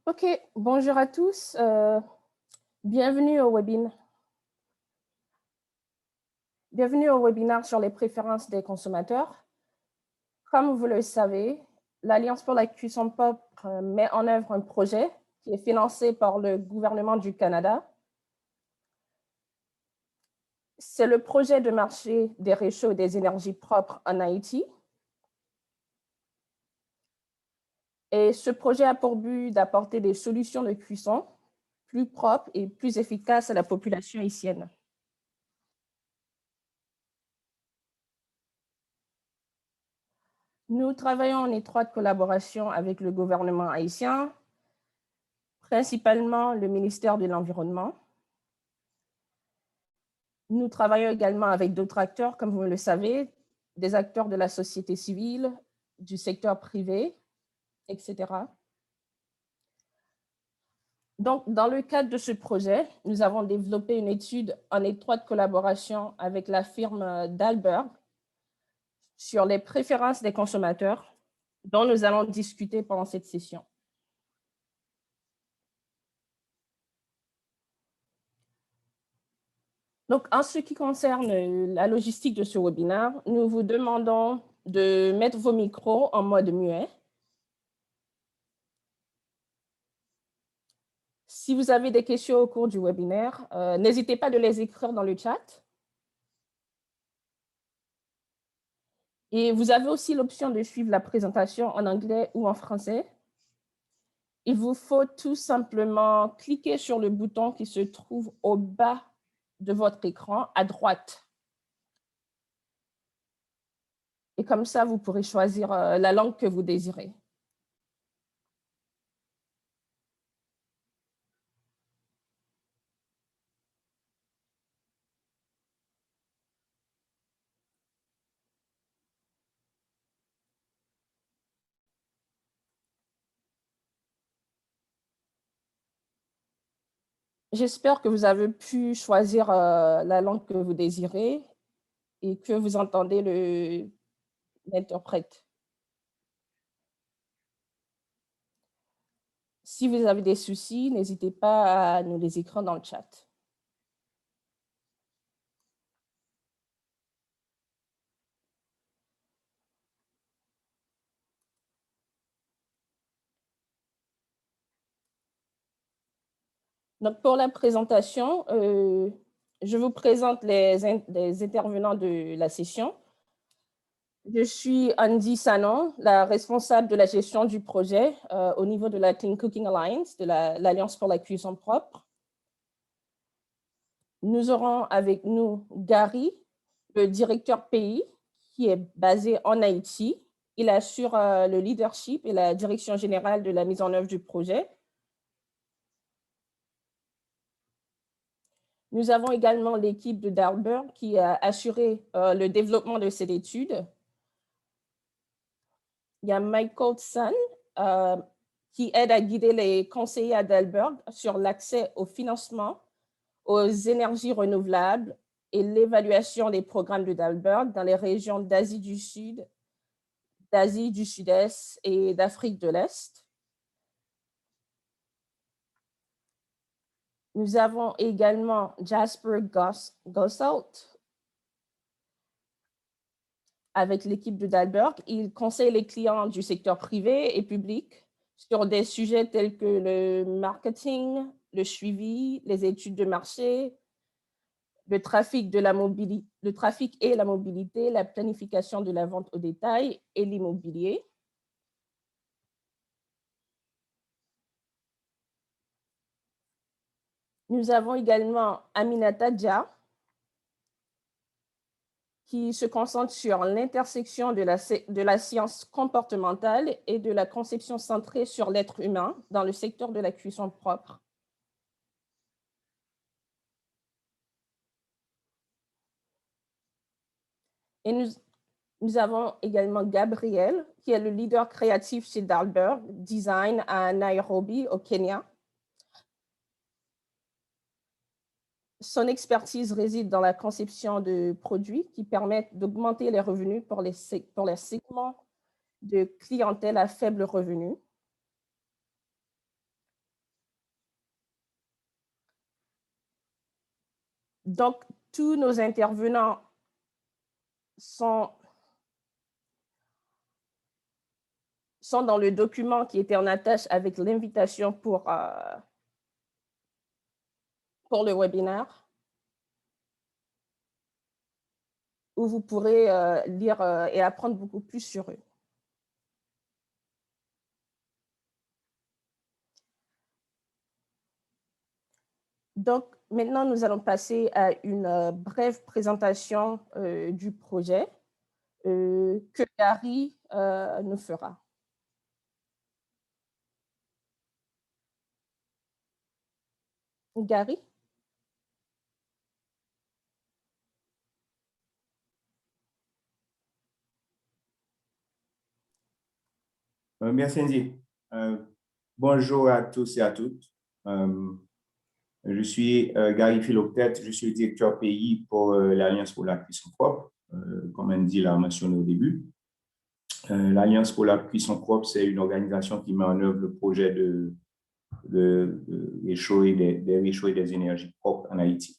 OK, bonjour à tous. Bienvenue au webinaire. Bienvenue au webinaire sur les préférences des consommateurs. Comme vous le savez, l'Alliance pour la cuisson propre met en œuvre un projet qui est financé par le gouvernement du Canada. C'est le projet de marché des réchauds et des énergies propres en Haïti. Et ce projet a pour but d'apporter des solutions de cuisson plus propres et plus efficaces à la population haïtienne. Nous travaillons en étroite collaboration avec le gouvernement haïtien, principalement le ministère de l'Environnement. Nous travaillons également avec d'autres acteurs, comme vous le savez, des acteurs de la société civile, du secteur privé, etc. Donc, dans le cadre de ce projet, nous avons développé une étude en étroite collaboration avec la firme Dalberg sur les préférences des consommateurs, dont nous allons discuter pendant cette session. Donc, en ce qui concerne la logistique de ce webinaire, nous vous demandons de mettre vos micros en mode muet. Si vous avez des questions au cours du webinaire, n'hésitez pas de les écrire dans le chat. Et vous avez aussi l'option de suivre la présentation en anglais ou en français. Il vous faut tout simplement cliquer sur le bouton qui se trouve au bas de votre écran, à droite. Et comme ça, vous pourrez choisir la langue que vous désirez. J'espère que vous avez pu choisir la langue que vous désirez et que vous entendez l'interprète. Si vous avez des soucis, n'hésitez pas à nous les écrire dans le chat. Donc, pour la présentation, je vous présente les intervenants de la session. Je suis Andy Sanon, la responsable de la gestion du projet au niveau de la Clean Cooking Alliance, de l'Alliance pour la cuisson propre. Nous aurons avec nous Gary, le directeur pays, qui est basé en Haïti. Il assure le leadership et la direction générale de la mise en œuvre du projet. Nous avons également l'équipe de Dalberg qui a assuré le développement de cette étude. Il y a Michael Sun qui aide à guider les conseillers à Dalberg sur l'accès au financement, aux énergies renouvelables et l'évaluation des programmes de Dalberg dans les régions d'Asie du Sud, d'Asie du Sud-Est et d'Afrique de l'Est. Nous avons également Jasper Gosselt avec l'équipe de Dalberg. Il conseille les clients du secteur privé et public sur des sujets tels que le marketing, le suivi, les études de marché, le trafic et la mobilité, la planification de la vente au détail et l'immobilier. Nous avons également Aminata Dia, qui se concentre sur l'intersection de la science comportementale et de la conception centrée sur l'être humain dans le secteur de la cuisson propre. Et nous avons également Gabriel, qui est le leader créatif chez Dalberg Design à Nairobi, au Kenya. Son expertise réside dans la conception de produits qui permettent d'augmenter les revenus pour les segments de clientèle à faible revenu. Donc, tous nos intervenants sont dans le document qui était en attache avec l'invitation pour le webinaire, où vous pourrez lire et apprendre beaucoup plus sur eux. Donc, maintenant, nous allons passer à une brève présentation du projet que Gary nous fera. Gary? Merci, Andy. Bonjour à tous et à toutes. Je suis Gary Philoctète, je suis le directeur pays pour l'Alliance pour la cuisson propre, comme Andy l'a mentionné au début. L'Alliance pour la cuisson propre, c'est une organisation qui met en œuvre le projet de réchaud et des énergies propres en Haïti.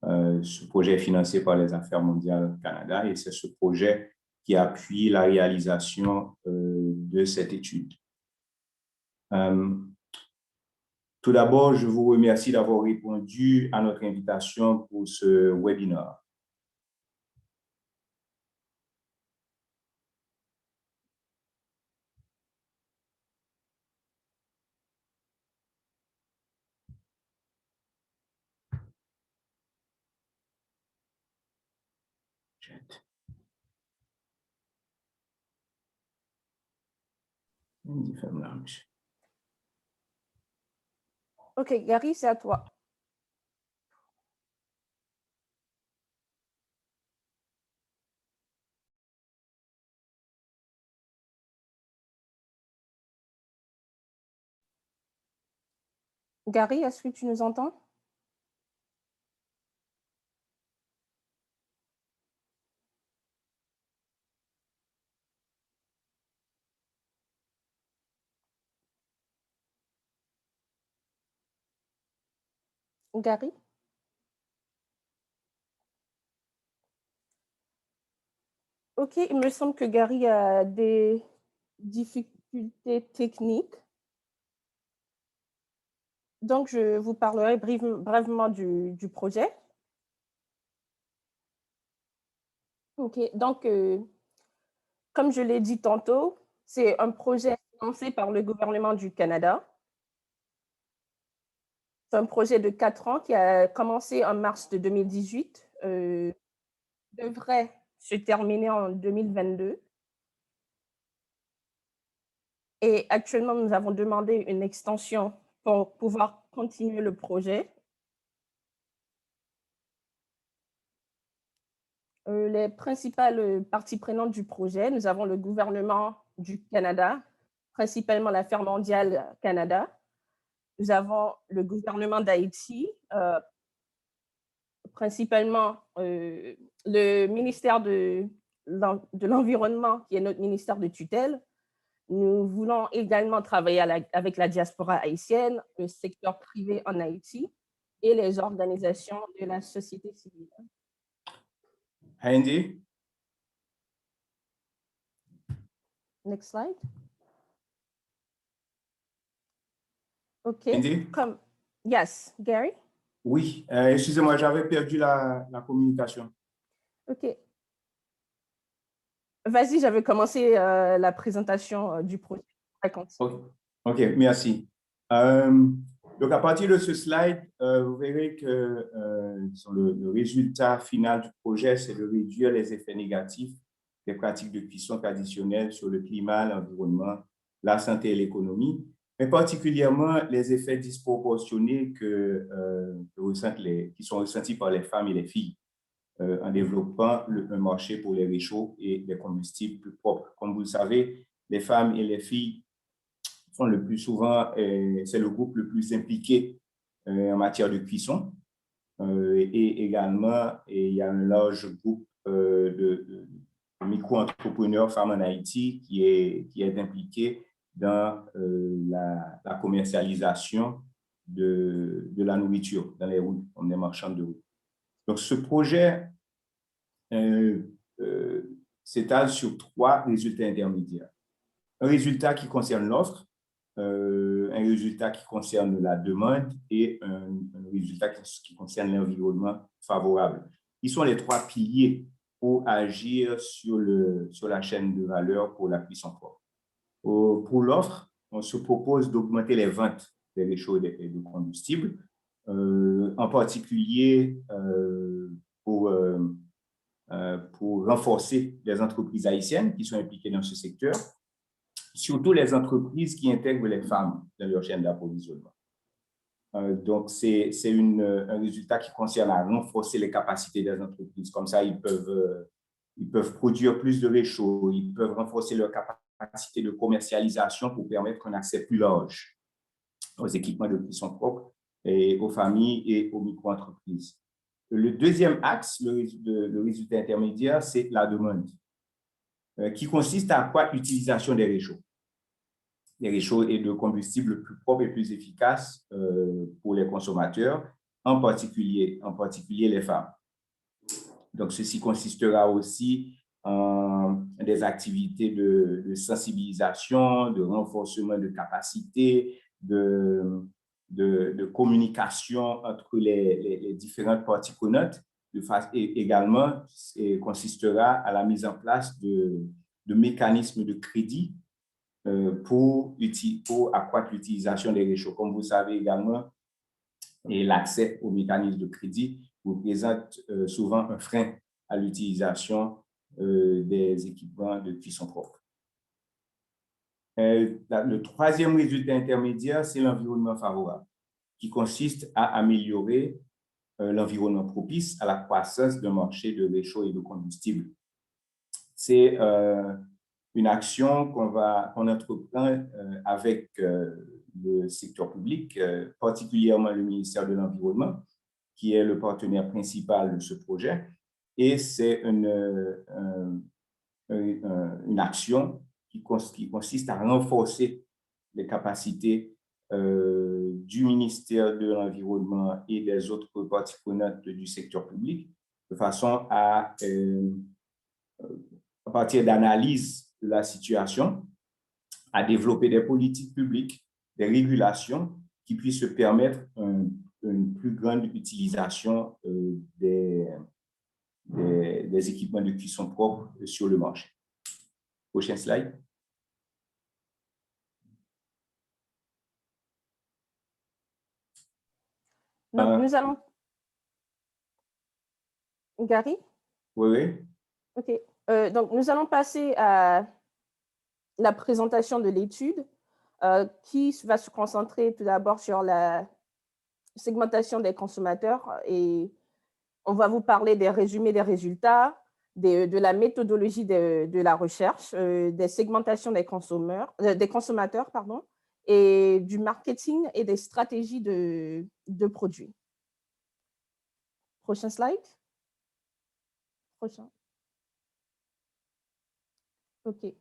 Ce projet est financé par les Affaires mondiales Canada et c'est ce projet qui appuie la réalisation de cette étude. Tout d'abord, je vous remercie d'avoir répondu à notre invitation pour ce webinaire. OK, Gary, c'est à toi. Gary, est-ce que tu nous entends? Gary? OK, il me semble que Gary a des difficultés techniques. Donc, je vous parlerai brièvement du projet. OK, donc, comme je l'ai dit tantôt, c'est un projet financé par le gouvernement du Canada. C'est un projet de 4 ans qui a commencé en mars de 2018, devrait se terminer en 2022. Et actuellement, nous avons demandé une extension pour pouvoir continuer le projet. Les principales parties prenantes du projet, nous avons le gouvernement du Canada, principalement l'Affaire mondiale Canada. Nous avons le gouvernement d'Haïti, principalement le ministère de l'Environnement, qui est notre ministère de tutelle. Nous voulons également travailler avec la diaspora haïtienne, le secteur privé en Haïti et les organisations de la société civile. Andy? Next slide. OK. Andy? Yes, Gary? Oui, excusez-moi, j'avais perdu la communication. OK. Vas-y, j'avais commencé la présentation du projet. OK, merci. Donc, à partir de ce slide, vous verrez que le résultat final du projet, c'est de réduire les effets négatifs des pratiques de cuisson traditionnelles sur le climat, l'environnement, la santé et l'économie, mais particulièrement les effets disproportionnés qui sont ressentis par les femmes et les filles en développant un marché pour les réchauds et les combustibles plus propres. Comme vous le savez, les femmes et les filles sont le plus souvent, c'est le groupe le plus impliqué en matière de cuisson. Et également, il y a un large groupe de micro-entrepreneurs femmes en Haïti qui est impliqué dans la commercialisation de la nourriture dans les rues, comme des marchands de rue. Donc, ce projet s'étale sur 3 résultats intermédiaires. Un résultat qui concerne l'offre, un résultat qui concerne la demande et un résultat qui concerne l'environnement favorable. Ils sont les 3 piliers pour agir sur la chaîne de valeur pour la cuisson propre. Pour l'offre, on se propose d'augmenter les ventes des réchauds et de combustibles, en particulier pour renforcer les entreprises haïtiennes qui sont impliquées dans ce secteur, surtout les entreprises qui intègrent les femmes dans leur chaîne d'approvisionnement. Donc, c'est un résultat qui concerne à renforcer les capacités des entreprises. Comme ça, ils peuvent produire plus de réchauds, ils peuvent renforcer leur capacité de commercialisation pour permettre un accès plus large aux équipements de cuisson propre et aux familles et aux micro-entreprises. Le deuxième axe, le résultat intermédiaire, c'est la demande, qui consiste à accroître l'utilisation des réchauds et de combustibles plus propres et plus efficaces pour les consommateurs, en particulier les femmes. Donc, ceci consistera aussi en des activités de sensibilisation, de renforcement de capacité, de communication entre les différentes parties prenantes, et également consistera à la mise en place de mécanismes de crédit pour accroître l'utilisation des réchauds. Comme vous savez également, et l'accès aux mécanismes de crédit représente souvent un frein à l'utilisation des équipements de cuisson propre. Le troisième résultat intermédiaire, c'est l'environnement favorable, qui consiste à améliorer l'environnement propice à la croissance d'un marché de réchauds et de combustibles. C'est une action qu'on entreprend avec le secteur public, particulièrement le ministère de l'Environnement, qui est le partenaire principal de ce projet. Et c'est une action qui consiste à renforcer les capacités du ministère de l'Environnement et des autres parties prenantes du secteur public, de façon à partir d'analyse de la situation, à développer des politiques publiques, des régulations qui puissent permettre une plus grande utilisation des équipements de cuisson propres sur le marché. Prochain slide. Donc, nous allons... Gary? Oui. OK. Donc, nous allons passer à la présentation de l'étude qui va se concentrer tout d'abord sur la segmentation des consommateurs et on va vous parler des résumés des résultats, de la méthodologie de la recherche, des segmentations des consommateurs, pardon, et du marketing et des stratégies de produits. Prochain slide. Prochain. OK.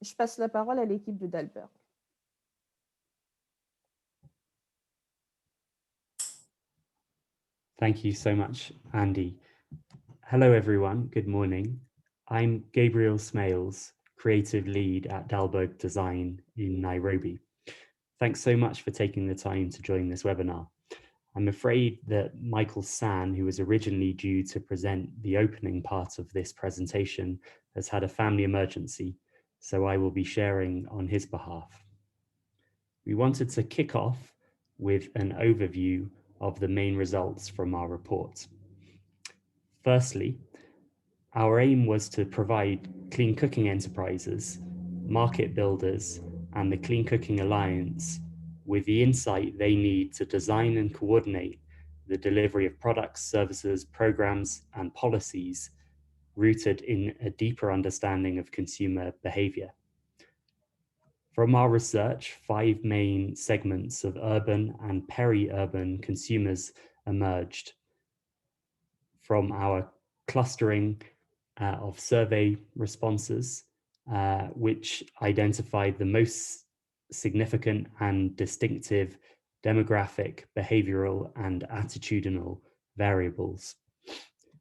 Je passe la parole à l'équipe de Dalberg. Thank you so much, Andy. Hello, everyone. Good morning. I'm Gabriel Smales, creative lead at Dalberg Design in Nairobi. Thanks so much for taking the time to join this webinar. I'm afraid that Michael San, who was originally due to present the opening part of this presentation, has had a family emergency, so I will be sharing on his behalf. We wanted to kick off with an overview of the main results from our report. Firstly, our aim was to provide clean cooking enterprises, market builders, and the Clean Cooking Alliance with the insight they need to design and coordinate the delivery of products, services, programs, and policies rooted in a deeper understanding of consumer behavior. From our research, 5 main segments of urban and peri-urban consumers emerged from our clustering of survey responses, which identified the most significant and distinctive demographic, behavioral, and attitudinal variables.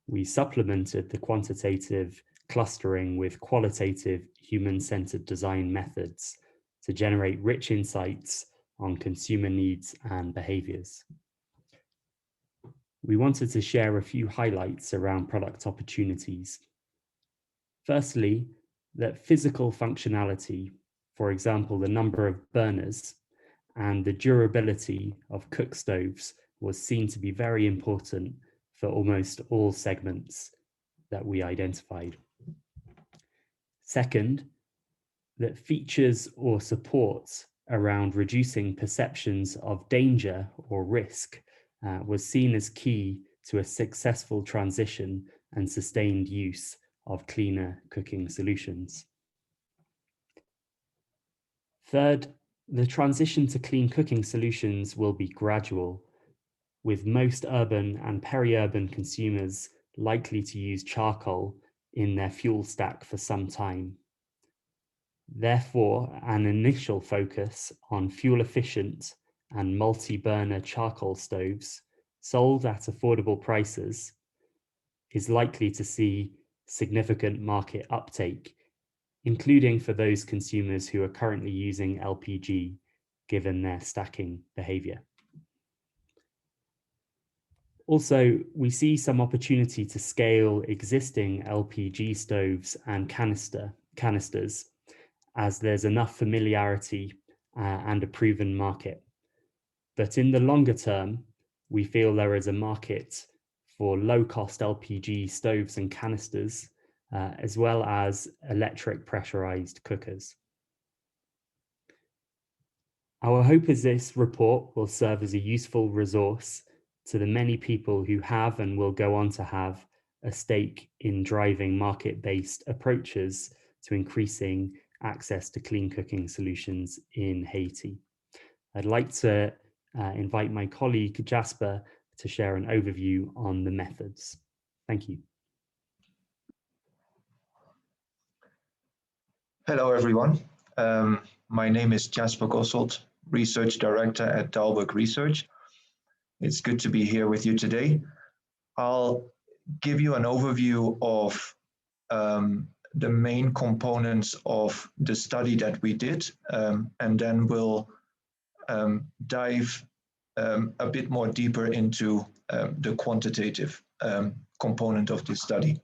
We supplemented the quantitative clustering with qualitative human-centered design methods to generate rich insights on consumer needs and behaviors. We wanted to share a few highlights around product opportunities. Firstly, that physical functionality, for example, the number of burners and the durability of cook stoves, was seen to be very important for almost all segments that we identified. Second, that features or supports around reducing perceptions of danger or risk was seen as key to a successful transition and sustained use of cleaner cooking solutions. Third, the transition to clean cooking solutions will be gradual, with most urban and peri-urban consumers likely to use charcoal in their fuel stack for some time. Therefore, an initial focus on fuel-efficient and multi-burner charcoal stoves sold at affordable prices is likely to see significant market uptake, including for those consumers who are currently using LPG, given their stacking behavior. Also, we see some opportunity to scale existing LPG stoves and canisters, as there's enough familiarity and a proven market. But in the longer term, we feel there is a market for low-cost LPG stoves and canisters, as well as electric pressurized cookers. Our hope is this report will serve as a useful resource to the many people who have and will go on to have a stake in driving market-based approaches to increasing access to clean cooking solutions in Haiti. I'd like to invite my colleague Jasper to share an overview on the methods. Thank you. Hello, everyone. My name is Jasper Gosselt, Research Director at Dalberg Research. It's good to be here with you today. I'll give you an overview of the main components of the study that we did, and then we'll dive a bit more deeper into the quantitative component of this study.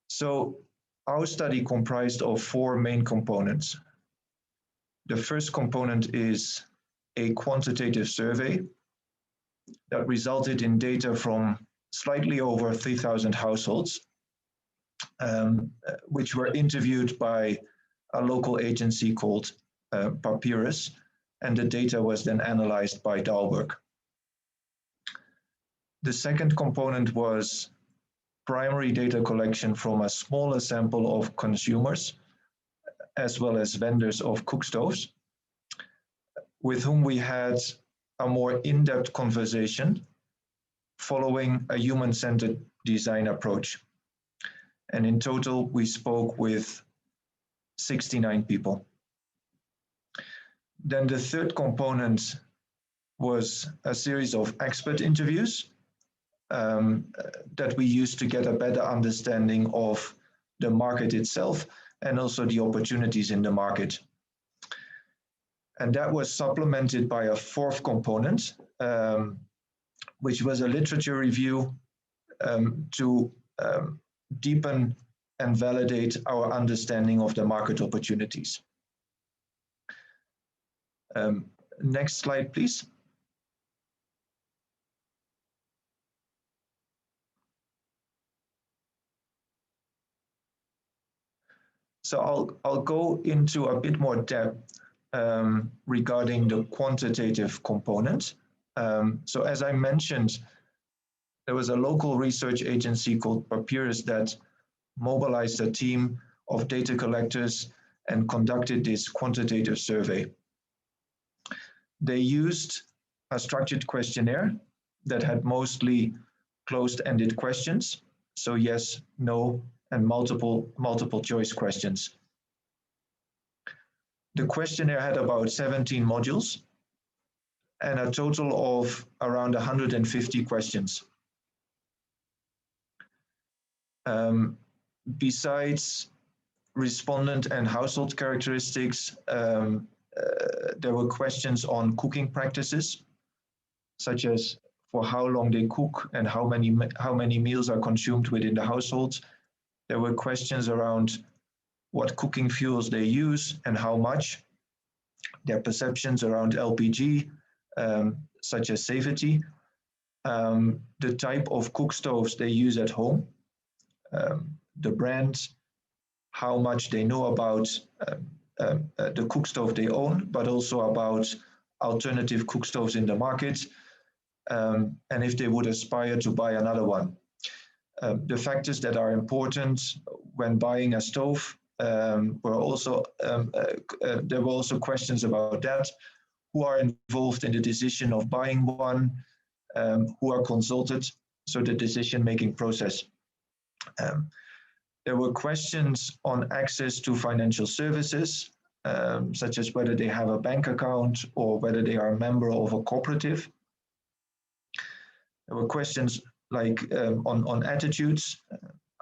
So our study comprised of 4 main components. The first component is a quantitative survey that resulted in data from slightly over 3,000 households, which were interviewed by a local agency called Papyrus, and the data was then analyzed by Dalberg. The second component was primary data collection from a smaller sample of consumers, as well as vendors of cook stoves, with whom we had a more in-depth conversation following a human-centered design approach. And in total, we spoke with 69 people. Then the third component was a series of expert interviews that we used to get a better understanding of the market itself and also the opportunities in the market. And that was supplemented by a fourth component, which was a literature review to deepen and validate our understanding of the market opportunities. Next slide, please. So I'll go into a bit more depth regarding the quantitative component. So as I mentioned, there was a local research agency called Papyrus that mobilized a team of data collectors and conducted this quantitative survey. They used a structured questionnaire that had mostly closed-ended questions, so yes, no, and multiple choice questions. The questionnaire had about 17 modules, and a total of around 150 questions. Besides respondent and household characteristics, there were questions on cooking practices, such as for how long they cook and how many meals are consumed within the household. There were questions around what cooking fuels they use and how much, their perceptions around LPG, such as safety, the type of cook stoves they use at home, the brand, how much they know about the cook stove they own, but also about alternative cook stoves in the market, and if they would aspire to buy another one. The factors that are important when buying a stove were also, there were also questions about that. Who are involved in the decision of buying one, who are consulted, so the decision-making process. There were questions on access to financial services, such as whether they have a bank account or whether they are a member of a cooperative. There were questions like on attitudes,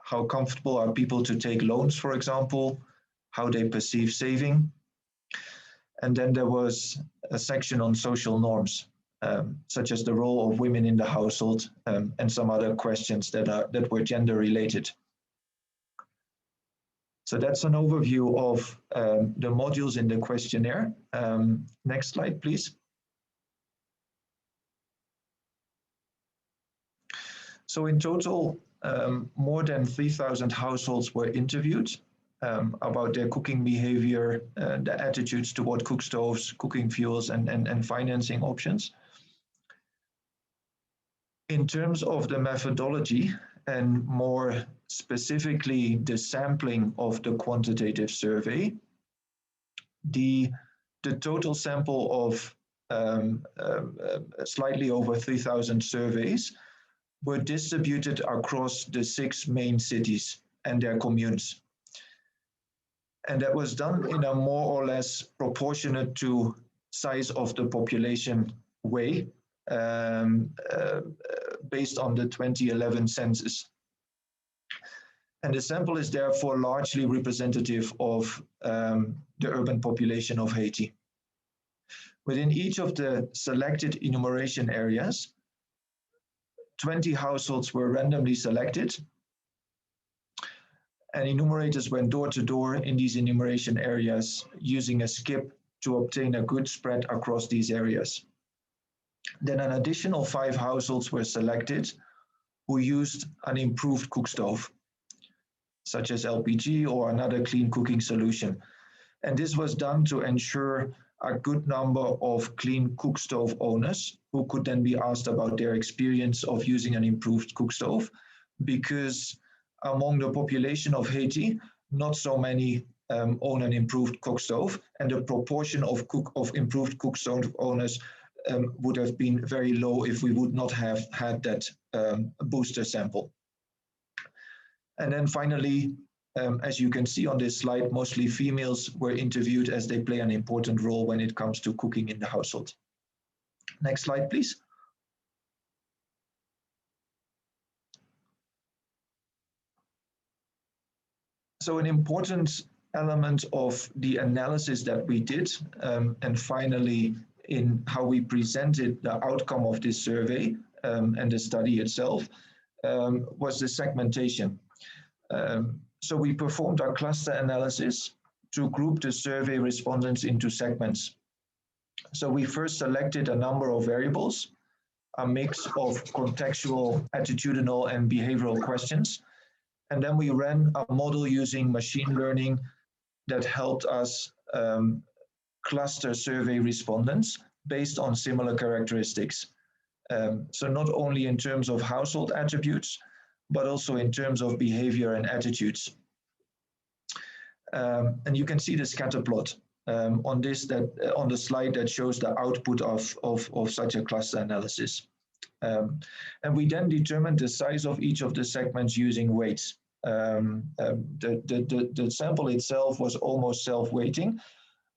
how comfortable are people to take loans, for example, how they perceive saving. And then there was a section on social norms, such as the role of women in the household, and some other questions that were gender related. So that's an overview of the modules in the questionnaire. Next slide, please. So in total, more than 3,000 households were interviewed about their cooking behavior, their attitudes toward cook stoves, cooking fuels, and financing options. In terms of the methodology, and more specifically the sampling of the quantitative survey, the total sample of slightly over 3,000 surveys were distributed across the 6 main cities and their communes. And that was done in a more or less proportionate to size of the population way, based on the 2011 census. And the sample is therefore largely representative of the urban population of Haiti. Within each of the selected enumeration areas, 20 households were randomly selected, and enumerators went door to door in these enumeration areas using a skip to obtain a good spread across these areas. Then an additional 5 households were selected who used an improved cook stove, such as LPG or another clean cooking solution. And this was done to ensure a good number of clean cook stove owners who could then be asked about their experience of using an improved cook stove, because among the population of Haiti, not so many own an improved cook stove, and the proportion of improved cook stove owners would have been very low if we would not have had that booster sample. And then finally, as you can see on this slide, mostly females were interviewed as they play an important role when it comes to cooking in the household. Next slide, please. So an important element of the analysis that we did, and finally in how we presented the outcome of this survey and the study itself, was the segmentation. So we performed our cluster analysis to group the survey respondents into segments. So we first selected a number of variables, a mix of contextual, attitudinal, and behavioral questions. And then we ran a model using machine learning that helped us cluster survey respondents based on similar characteristics. So not only in terms of household attributes, but also in terms of behavior and attitudes. And you can see the scatter plot on the slide that shows the output of such a cluster analysis. And we then determined the size of each of the segments using weights. The sample itself was almost self-weighting,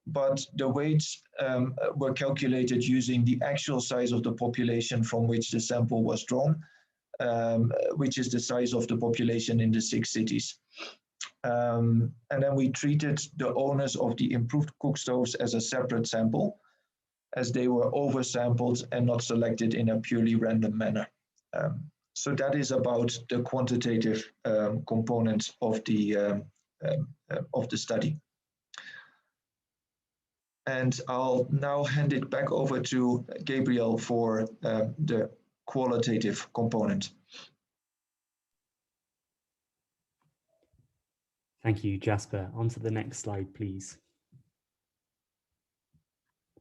but the weights were calculated using the actual size of the population from which the sample was drawn, which is the size of the population in the 6 cities. And then we treated the owners of the improved cook stoves as a separate sample, as they were oversampled and not selected in a purely random manner. So that is about the quantitative component of the study. And I'll now hand it back over to Gabriel for the qualitative component. Thank you, Jasper. On to the next slide, please.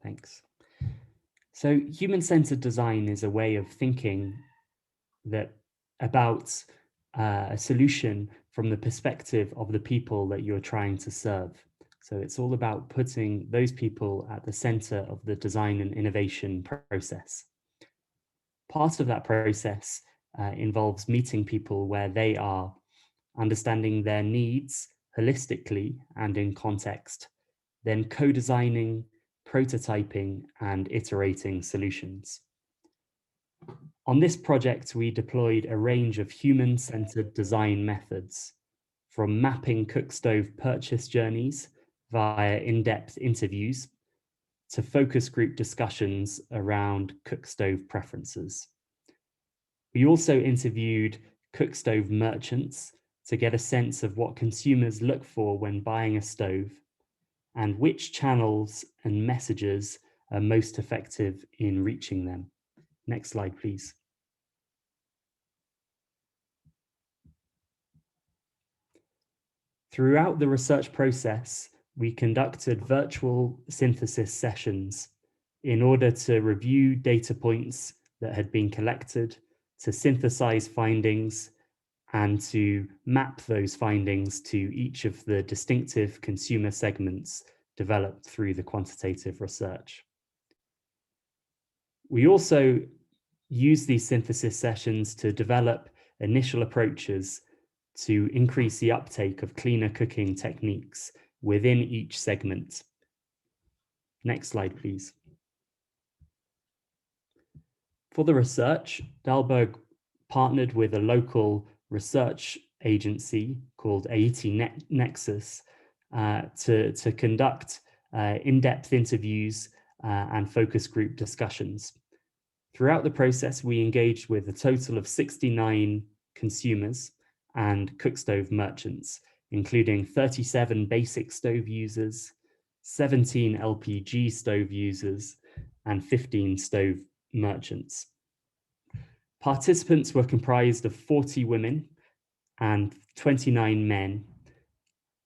Thanks. So human-centered design is a way of thinking about a solution from the perspective of the people that you're trying to serve. So it's all about putting those people at the center of the design and innovation process. Part of that process involves meeting people where they are, understanding their needs holistically and in context, then co-designing, prototyping, and iterating solutions. On this project, we deployed a range of human-centered design methods, from mapping cook stove purchase journeys via in-depth interviews to focus group discussions around cook stove preferences. We also interviewed cook stove merchants to get a sense of what consumers look for when buying a stove and which channels and messages are most effective in reaching them. Next slide, please. Throughout the research process, we conducted virtual synthesis sessions in order to review data points that had been collected, to synthesize findings, and to map those findings to each of the distinctive consumer segments developed through the quantitative research. We also use these synthesis sessions to develop initial approaches to increase the uptake of cleaner cooking techniques within each segment. Next slide, please. For the research, Dalberg partnered with a local research agency called AET Nexus to conduct in-depth interviews and focus group discussions. Throughout the process, we engaged with a total of 69 consumers and cook stove merchants, including 37 basic stove users, 17 LPG stove users, and 15 stove merchants. Participants were comprised of 40 women and 29 men,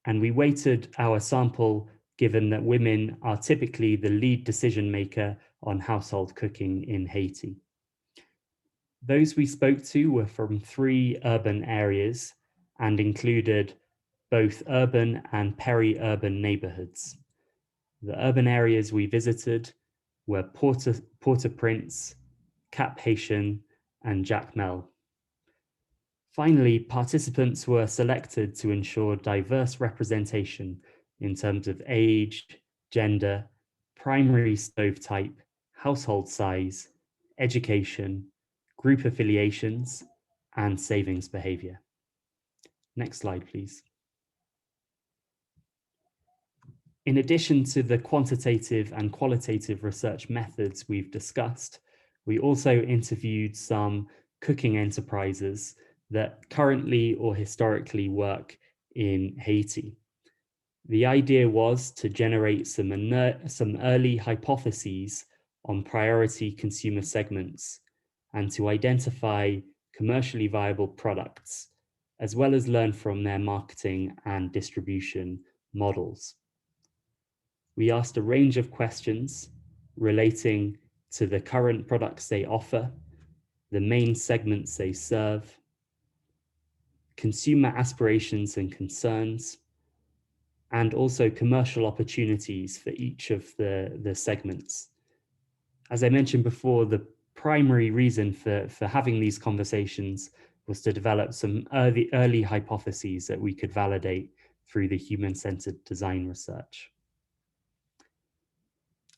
and we weighted our sample given that women are typically the lead decision maker on household cooking in Haiti. Those we spoke to were from 3 urban areas and included both urban and peri-urban neighborhoods. The urban areas we visited were Port-au-Prince, Cap-Haïtien, and Jacmel. Finally, participants were selected to ensure diverse representation in terms of age, gender, primary stove type, household size, education, group affiliations, and savings behavior. Next slide, please. In addition to the quantitative and qualitative research methods we've discussed, we also interviewed some cooking enterprises that currently or historically work in Haiti. The idea was to generate some early hypotheses on priority consumer segments and to identify commercially viable products, as well as learn from their marketing and distribution models. We asked a range of questions relating to the current products they offer, the main segments they serve, consumer aspirations and concerns, and also commercial opportunities for each of the segments. As I mentioned before, the primary reason for having these conversations was to develop some early hypotheses that we could validate through the human-centered design research.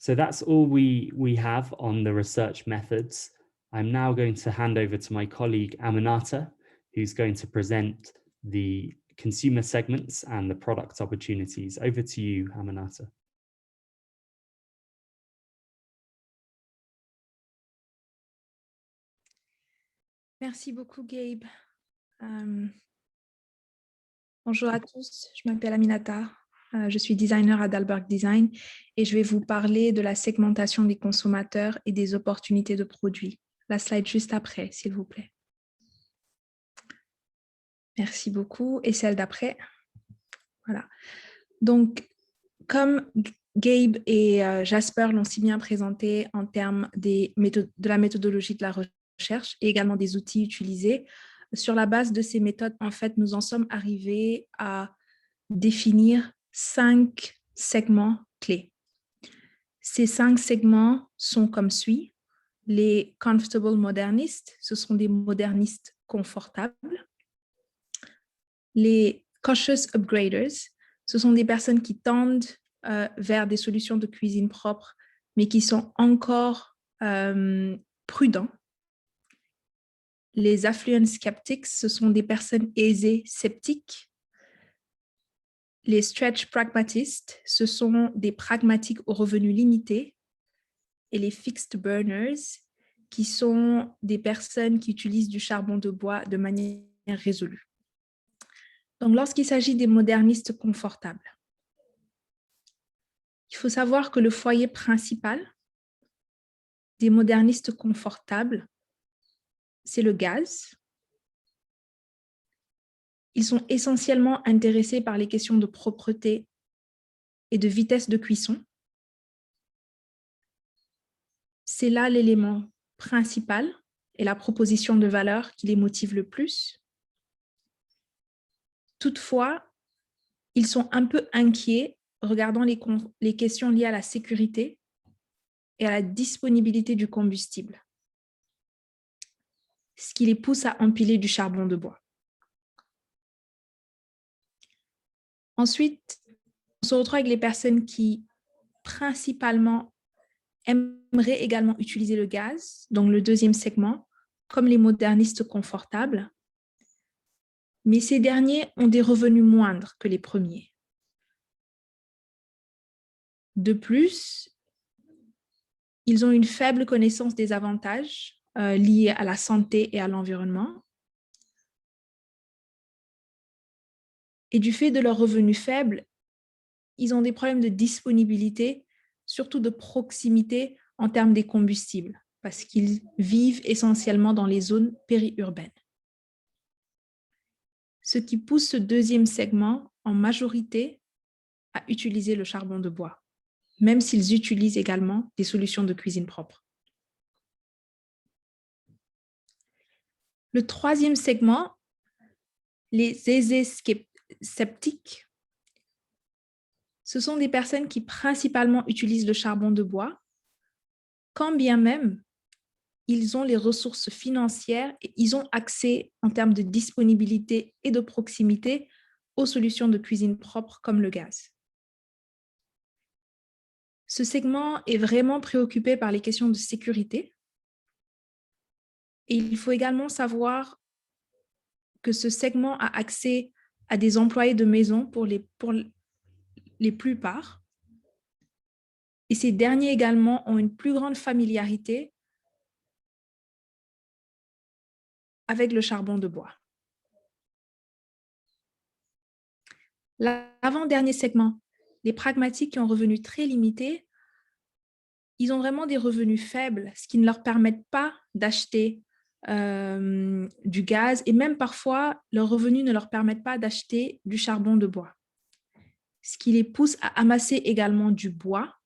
So that's all we have on the research methods. I'm now going to hand over to my colleague Aminata, who's going to present the consumer segments and the product opportunities. Over to you, Aminata. Merci beaucoup, Gabe. Bonjour à tous, je m'appelle Aminata. Je suis designer à Dalberg Design et je vais vous parler de la segmentation des consommateurs et des opportunités de produits. La slide juste après, s'il vous plaît. Merci beaucoup. Et celle d'après. Voilà. Donc, comme Gabe et Jasper l'ont si bien présenté en termes de la méthodologie de la recherche et également des outils utilisés, sur la base de ces méthodes, en fait, nous en sommes arrivés à définir 5 segments clés. Ces 5 segments sont comme suit. Les comfortable modernistes, ce sont des modernistes confortables. Les cautious upgraders, ce sont des personnes qui tendent vers des solutions de cuisine propre, mais qui sont encore prudents. Les affluent skeptics, ce sont des personnes aisées sceptiques. Les stretch pragmatistes, ce sont des pragmatiques aux revenus limités. Et les fixed burners, qui sont des personnes qui utilisent du charbon de bois de manière résolue. Donc, lorsqu'il s'agit des modernistes confortables, il faut savoir que le foyer principal des modernistes confortables, c'est le gaz. Ils sont essentiellement intéressés par les questions de propreté et de vitesse de cuisson. C'est là l'élément principal et la proposition de valeur qui les motive le plus. Toutefois, ils sont un peu inquiets regardant les questions liées à la sécurité et à la disponibilité du combustible, ce qui les pousse à empiler du charbon de bois. Ensuite, on se retrouve avec les personnes qui, principalement, aimeraient également utiliser le gaz, donc le deuxième segment, comme les modernistes confortables. Mais ces derniers ont des revenus moindres que les premiers. De plus, ils ont une faible connaissance des avantages liés à la santé et à l'environnement. Et du fait de leurs revenus faibles, ils ont des problèmes de disponibilité, surtout de proximité en termes des combustibles, parce qu'ils vivent essentiellement dans les zones périurbaines. Ce qui pousse ce deuxième segment en majorité à utiliser le charbon de bois, même s'ils utilisent également des solutions de cuisine propre. Le troisième segment, les aisés sceptiques, ce sont des personnes qui principalement utilisent le charbon de bois, quand bien même ils ont les ressources financières et ils ont accès en termes de disponibilité et de proximité aux solutions de cuisine propre comme le gaz. Ce segment est vraiment préoccupé par les questions de sécurité et il faut également savoir que ce segment a accès à des employés de maison pour les plupart. Et ces derniers également ont une plus grande familiarité avec le charbon de bois. L'avant-dernier segment, les pragmatiques qui ont revenus très limités, ils ont vraiment des revenus faibles, ce qui ne leur permet pas d'acheter du gaz et même parfois, leurs revenus ne leur permettent pas d'acheter du charbon de bois, ce qui les pousse à amasser également du bois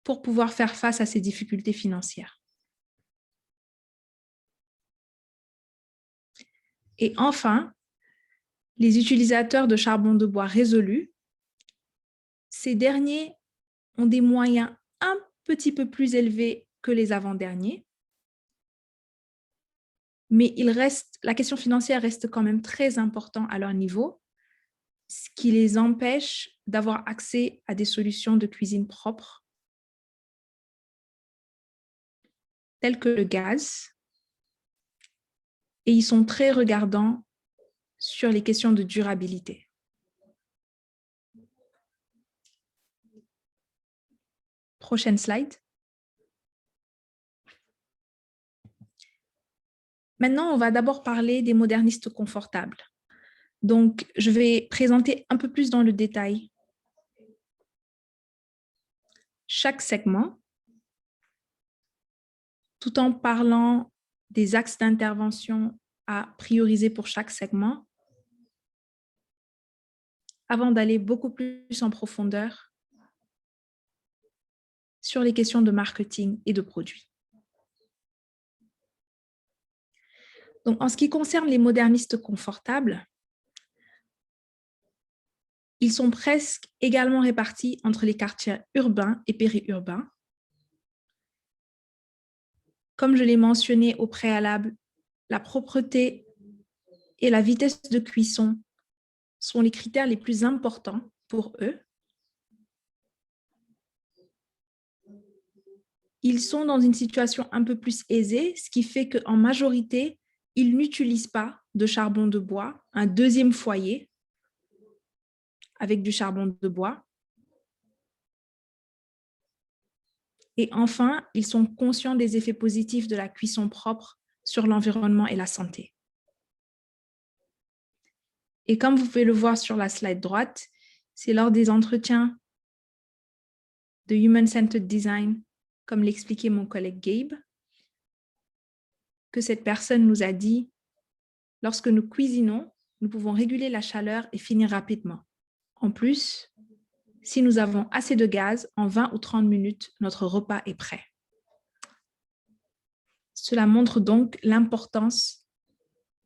pour pouvoir faire face à ces difficultés financières. Et enfin, les utilisateurs de charbon de bois résolus, ces derniers ont des moyens un petit peu plus élevés que les avant-derniers, mais la question financière reste quand même très importante à leur niveau, ce qui les empêche d'avoir accès à des solutions de cuisine propre tels que le gaz, et ils sont très regardants sur les questions de durabilité. Prochaine slide. Maintenant, on va d'abord parler des modernistes confortables. Donc, je vais présenter un peu plus dans le détail chaque segment, tout en parlant des axes d'intervention à prioriser pour chaque segment, avant d'aller beaucoup plus en profondeur sur les questions de marketing et de produits. Donc, en ce qui concerne les modernistes confortables, ils sont presque également répartis entre les quartiers urbains et périurbains. Comme je l'ai mentionné au préalable, la propreté et la vitesse de cuisson sont les critères les plus importants pour eux. Ils sont dans une situation un peu plus aisée, ce qui fait qu'en majorité, ils n'utilisent pas de charbon de bois, un deuxième foyer avec du charbon de bois. Et enfin, ils sont conscients des effets positifs de la cuisson propre sur l'environnement et la santé. Et comme vous pouvez le voir sur la slide droite, c'est lors des entretiens de Human-Centered Design, comme l'expliquait mon collègue Gabe, que cette personne nous a dit, lorsque nous cuisinons, nous pouvons réguler la chaleur et finir rapidement. En plus, si nous avons assez de gaz, en 20 ou 30 minutes, notre repas est prêt. Cela montre donc l'importance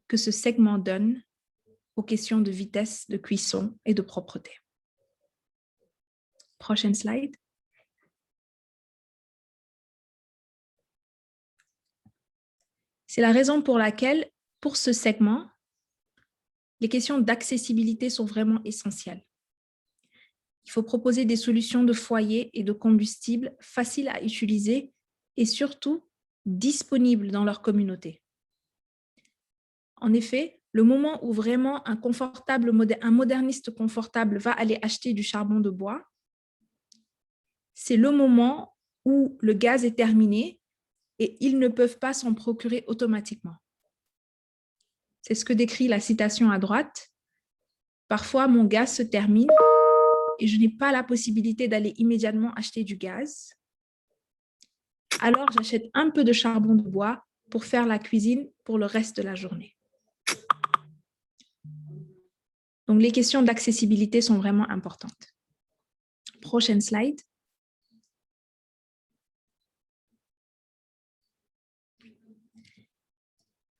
que ce segment donne aux questions de vitesse de cuisson et de propreté. Prochaine slide. C'est la raison pour laquelle, pour ce segment, les questions d'accessibilité sont vraiment essentielles. Il faut proposer des solutions de foyer et de combustible faciles à utiliser et surtout disponibles dans leur communauté. En effet, le moment où vraiment un moderniste confortable va aller acheter du charbon de bois, c'est le moment où le gaz est terminé et ils ne peuvent pas s'en procurer automatiquement. C'est ce que décrit la citation à droite. Parfois, mon gaz se termine et je n'ai pas la possibilité d'aller immédiatement acheter du gaz. Alors, j'achète un peu de charbon de bois pour faire la cuisine pour le reste de la journée. Donc, les questions d'accessibilité sont vraiment importantes. Prochaine slide.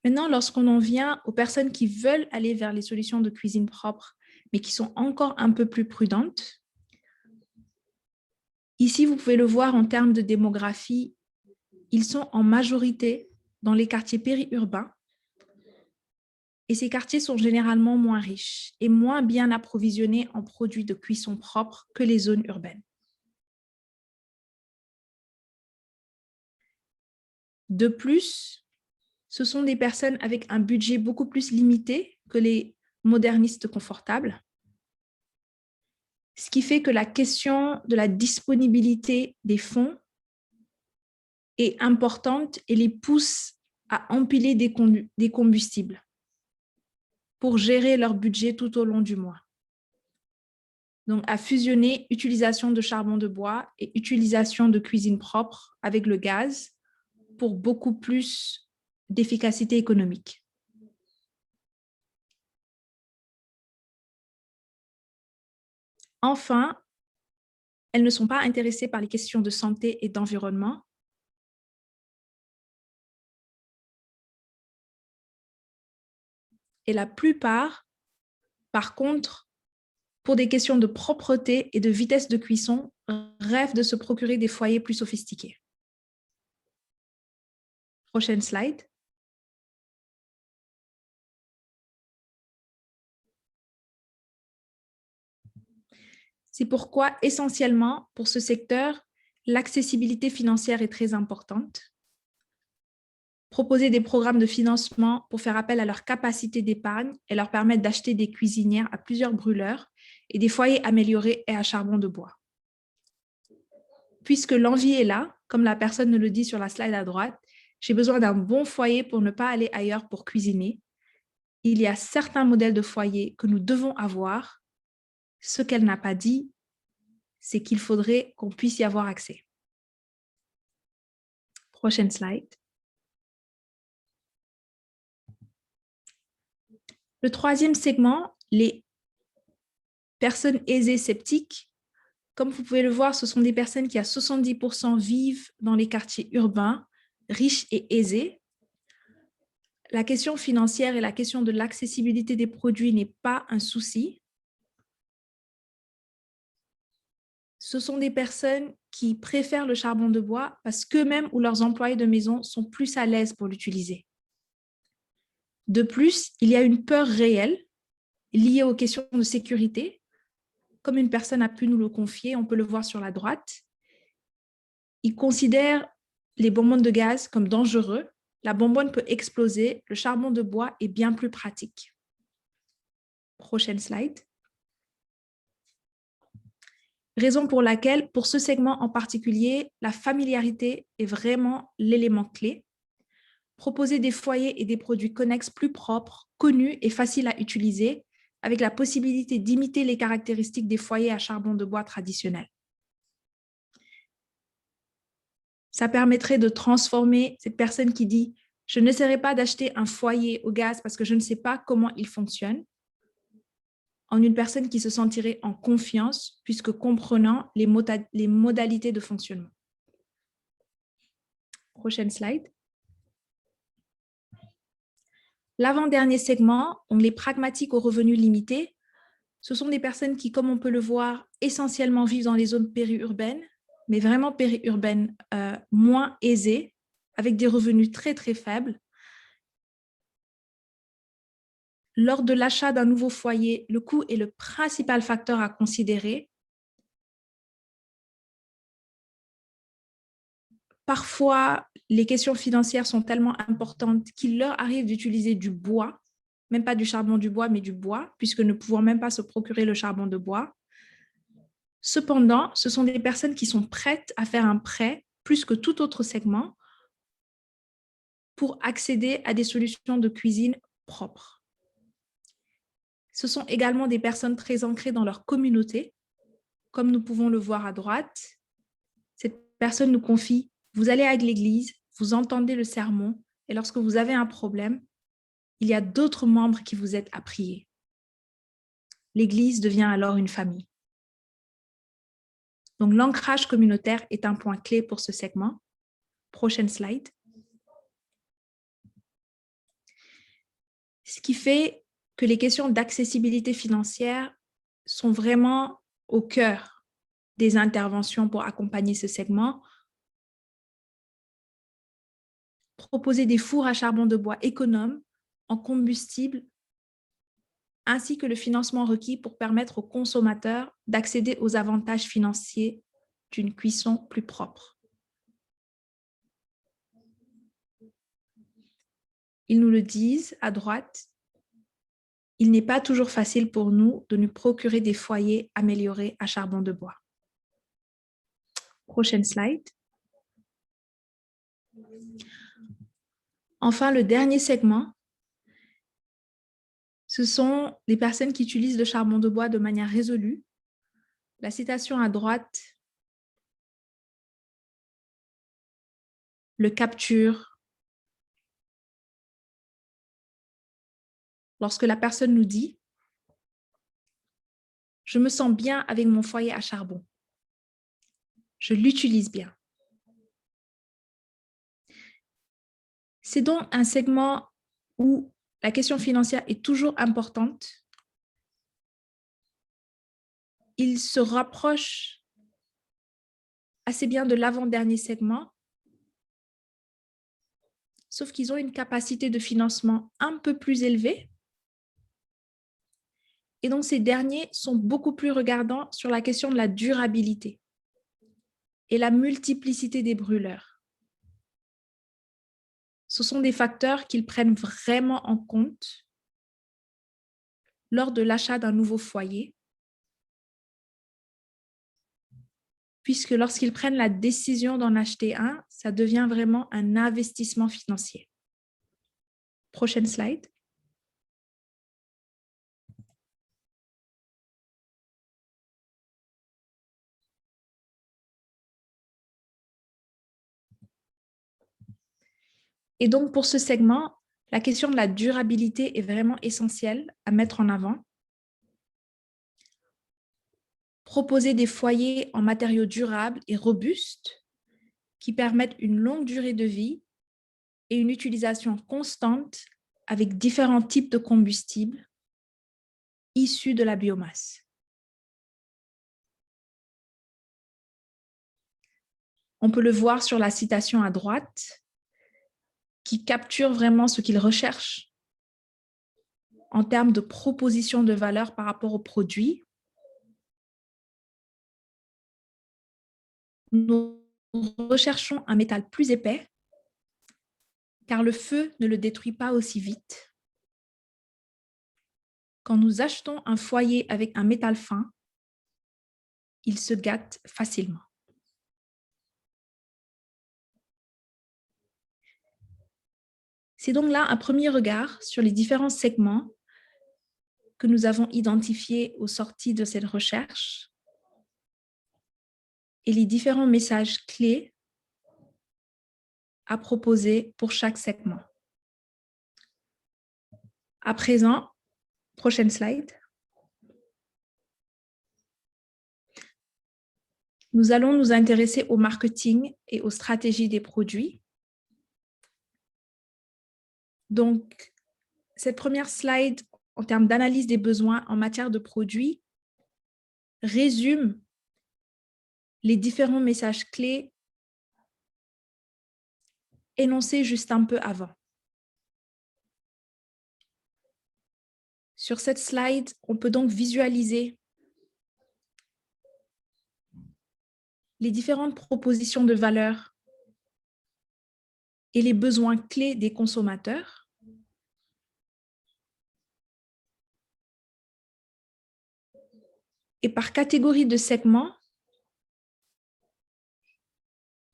Maintenant, lorsqu'on en vient aux personnes qui veulent aller vers les solutions de cuisine propre, mais qui sont encore un peu plus prudentes, ici, vous pouvez le voir en termes de démographie, ils sont en majorité dans les quartiers périurbains et ces quartiers sont généralement moins riches et moins bien approvisionnés en produits de cuisson propre que les zones urbaines. De plus, ce sont des personnes avec un budget beaucoup plus limité que les modernistes confortables, ce qui fait que la question de la disponibilité des fonds est importante et les pousse à empiler des combustibles pour gérer leur budget tout au long du mois. Donc, à fusionner utilisation de charbon de bois et utilisation de cuisine propre avec le gaz pour beaucoup plus d'efficacité économique. Enfin, elles ne sont pas intéressées par les questions de santé et d'environnement. Et la plupart, par contre, pour des questions de propreté et de vitesse de cuisson, rêvent de se procurer des foyers plus sophistiqués. Prochaine slide. C'est pourquoi, essentiellement, pour ce secteur, l'accessibilité financière est très importante. proposer des programmes de financement pour faire appel à leur capacité d'épargne et leur permettre d'acheter des cuisinières à plusieurs brûleurs et des foyers améliorés et à charbon de bois. Puisque l'envie est là, comme la personne nous le dit sur la slide à droite, j'ai besoin d'un bon foyer pour ne pas aller ailleurs pour cuisiner. Il y a certains modèles de foyer que nous devons avoir. Ce qu'elle n'a pas dit, c'est qu'il faudrait qu'on puisse y avoir accès. Prochaine slide. Le troisième segment, les personnes aisées sceptiques. Comme vous pouvez le voir, ce sont des personnes qui à 70% vivent dans les quartiers urbains, riches et aisés. La question financière et la question de l'accessibilité des produits n'est pas un souci. Ce sont des personnes qui préfèrent le charbon de bois parce qu'eux-mêmes ou leurs employés de maison sont plus à l'aise pour l'utiliser. De plus, il y a une peur réelle liée aux questions de sécurité. Comme une personne a pu nous le confier, on peut le voir sur la droite. Ils considèrent les bonbonnes de gaz comme dangereux. La bonbonne peut exploser. Le charbon de bois est bien plus pratique. Prochaine slide. Raison pour laquelle, pour ce segment en particulier, la familiarité est vraiment l'élément clé. Proposer des foyers et des produits connexes plus propres, connus et faciles à utiliser, avec la possibilité d'imiter les caractéristiques des foyers à charbon de bois traditionnels. Ça permettrait de transformer cette personne qui dit « Je n'essaierai pas d'acheter un foyer au gaz parce que je ne sais pas comment il fonctionne », en une personne qui se sentirait en confiance puisque comprenant les modalités de fonctionnement. Prochaine slide. L'avant-dernier segment, donc les pragmatiques aux revenus limités, ce sont des personnes qui, comme on peut le voir, essentiellement vivent dans les zones périurbaines, mais vraiment périurbaines moins aisées, avec des revenus très très faibles. Lors de l'achat d'un nouveau foyer, le coût est le principal facteur à considérer. Parfois, les questions financières sont tellement importantes qu'il leur arrive d'utiliser du bois, même pas du charbon du bois, mais du bois, puisque ne pouvant même pas se procurer le charbon de bois. Cependant, ce sont des personnes qui sont prêtes à faire un prêt, plus que tout autre segment, pour accéder à des solutions de cuisine propres. Ce sont également des personnes très ancrées dans leur communauté, comme nous pouvons le voir à droite. Cette personne nous confie « Vous allez à l'église, vous entendez le sermon, et lorsque vous avez un problème, il y a d'autres membres qui vous aident à prier. » L'église devient alors une famille. Donc, l'ancrage communautaire est un point clé pour ce segment. Prochaine slide. Ce qui fait que les questions d'accessibilité financière sont vraiment au cœur des interventions pour accompagner ce segment. Proposer des fours à charbon de bois économes en combustible, ainsi que le financement requis pour permettre aux consommateurs d'accéder aux avantages financiers d'une cuisson plus propre. Ils nous le disent à droite, il n'est pas toujours facile pour nous de nous procurer des foyers améliorés à charbon de bois. Prochaine slide. Enfin, le dernier segment, ce sont les personnes qui utilisent le charbon de bois de manière résolue. La citation à droite le capture. Lorsque la personne nous dit « Je me sens bien avec mon foyer à charbon. Je l'utilise bien. » C'est donc un segment où la question financière est toujours importante. Il se rapproche assez bien de l'avant-dernier segment, sauf qu'ils ont une capacité de financement un peu plus élevée. Et donc, ces derniers sont beaucoup plus regardants sur la question de la durabilité et la multiplicité des brûleurs. ce sont des facteurs qu'ils prennent vraiment en compte lors de l'achat d'un nouveau foyer, puisque lorsqu'ils prennent la décision d'en acheter un, ça devient vraiment un investissement financier. Prochaine slide. Et donc, pour ce segment, la question de la durabilité est vraiment essentielle à mettre en avant. Proposer des foyers en matériaux durables et robustes qui permettent une longue durée de vie et une utilisation constante avec différents types de combustibles issus de la biomasse. On peut le voir sur la citation à droite, qui capture vraiment ce qu'ils recherchent en termes de proposition de valeur par rapport aux produits. Nous recherchons un métal plus épais, car le feu ne le détruit pas aussi vite. Quand nous achetons un foyer avec un métal fin, il se gâte facilement. C'est donc là un premier regard sur les différents segments que nous avons identifiés aux sorties de cette recherche et les différents messages clés à proposer pour chaque segment. À présent, prochaine slide. Nous allons nous intéresser au marketing et aux stratégies des produits. Donc, cette première slide, en termes d'analyse des besoins en matière de produits, résume les différents messages clés énoncés juste un peu avant. Sur cette slide, on peut donc visualiser les différentes propositions de valeur et les besoins clés des consommateurs. Et par catégorie de segments,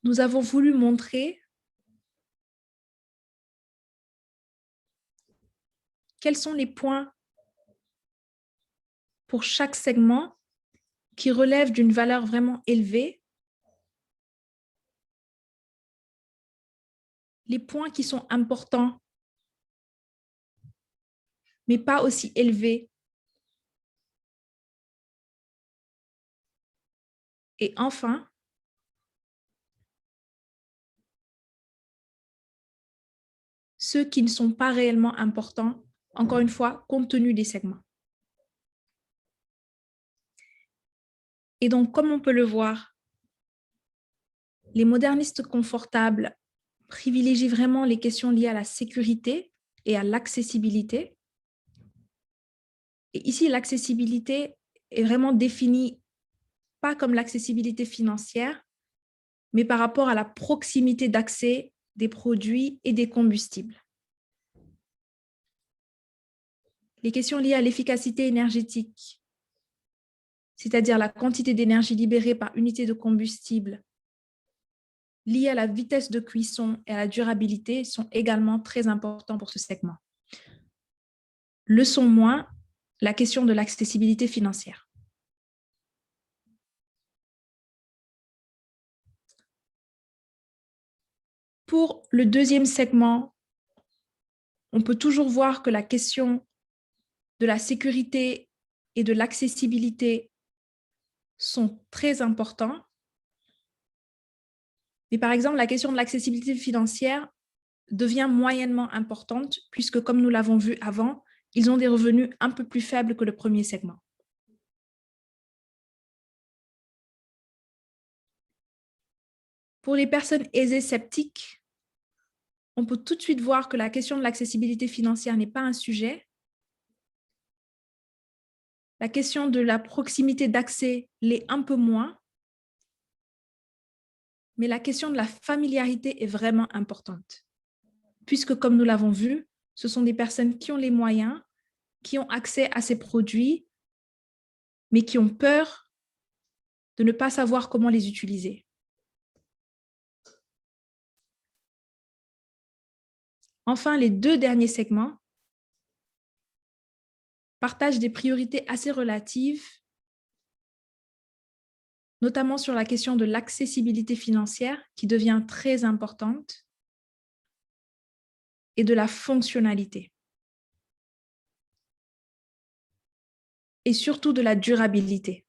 nous avons voulu montrer quels sont les points pour chaque segment qui relèvent d'une valeur vraiment élevée, les points qui sont importants, mais pas aussi élevés. Et enfin, ceux qui ne sont pas réellement importants, encore une fois, compte tenu des segments. Et donc, comme on peut le voir, les modernistes confortables privilégient vraiment les questions liées à la sécurité et à l'accessibilité. Et ici, l'accessibilité est vraiment définie pas comme l'accessibilité financière, mais par rapport à la proximité d'accès des produits et des combustibles. Les questions liées à l'efficacité énergétique, c'est-à-dire la quantité d'énergie libérée par unité de combustible, liées à la vitesse de cuisson et à la durabilité, sont également très importants pour ce segment. Le sont moins la question de l'accessibilité financière. Pour le deuxième segment, on peut toujours voir que la question de la sécurité et de l'accessibilité sont très importants. Mais par exemple, la question de l'accessibilité financière devient moyennement importante puisque, comme nous l'avons vu avant, ils ont des revenus un peu plus faibles que le premier segment. Pour les personnes aisées sceptiques, on peut tout de suite voir que la question de l'accessibilité financière n'est pas un sujet. La question de la proximité d'accès l'est un peu moins, mais la question de la familiarité est vraiment importante. puisque comme nous l'avons vu, ce sont des personnes qui ont les moyens, qui ont accès à ces produits, mais qui ont peur de ne pas savoir comment les utiliser. Enfin, les deux derniers segments partagent des priorités assez relatives, notamment sur la question de l'accessibilité financière qui devient très importante et de la fonctionnalité. Et surtout de la durabilité,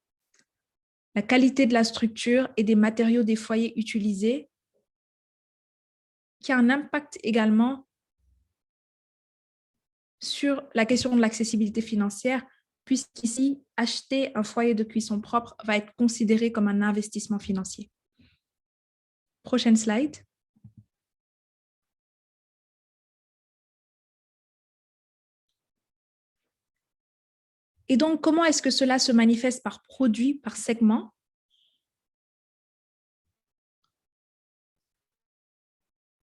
la qualité de la structure et des matériaux des foyers utilisés, qui a un impact également sur la question de l'accessibilité financière, puisqu'ici, acheter un foyer de cuisson propre va être considéré comme un investissement financier. Prochaine slide. Et donc, comment est-ce que cela se manifeste par produit, par segment?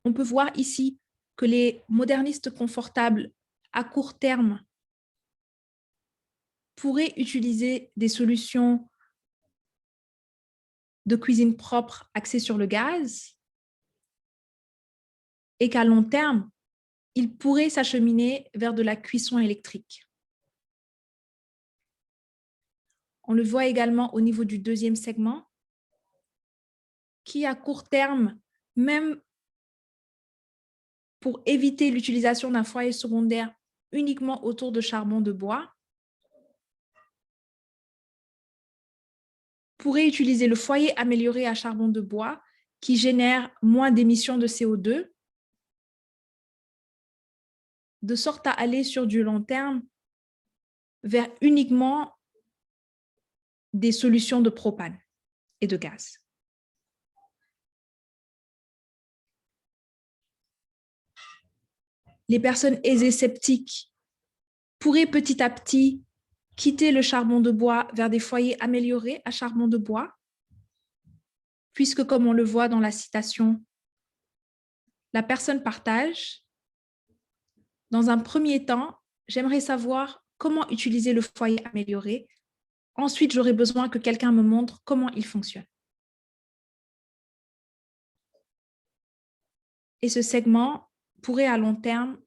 On peut voir ici que les modernistes confortables à court terme pourraient utiliser des solutions de cuisine propre axées sur le gaz et qu'à long terme, ils pourraient s'acheminer vers de la cuisson électrique. On le voit également au niveau du deuxième segment, qui à court terme, même pour éviter l'utilisation d'un foyer secondaire uniquement autour de charbon de bois, pourrait utiliser le foyer amélioré à charbon de bois qui génère moins d'émissions de CO2, de sorte à aller sur du long terme vers uniquement des solutions de propane et de gaz. Les personnes aisées sceptiques pourraient petit à petit quitter le charbon de bois vers des foyers améliorés à charbon de bois, puisque comme on le voit dans la citation, la personne partage. Dans un premier temps, j'aimerais savoir comment utiliser le foyer amélioré. Ensuite, j'aurai besoin que quelqu'un me montre comment il fonctionne. Et ce segment pourrait à long terme,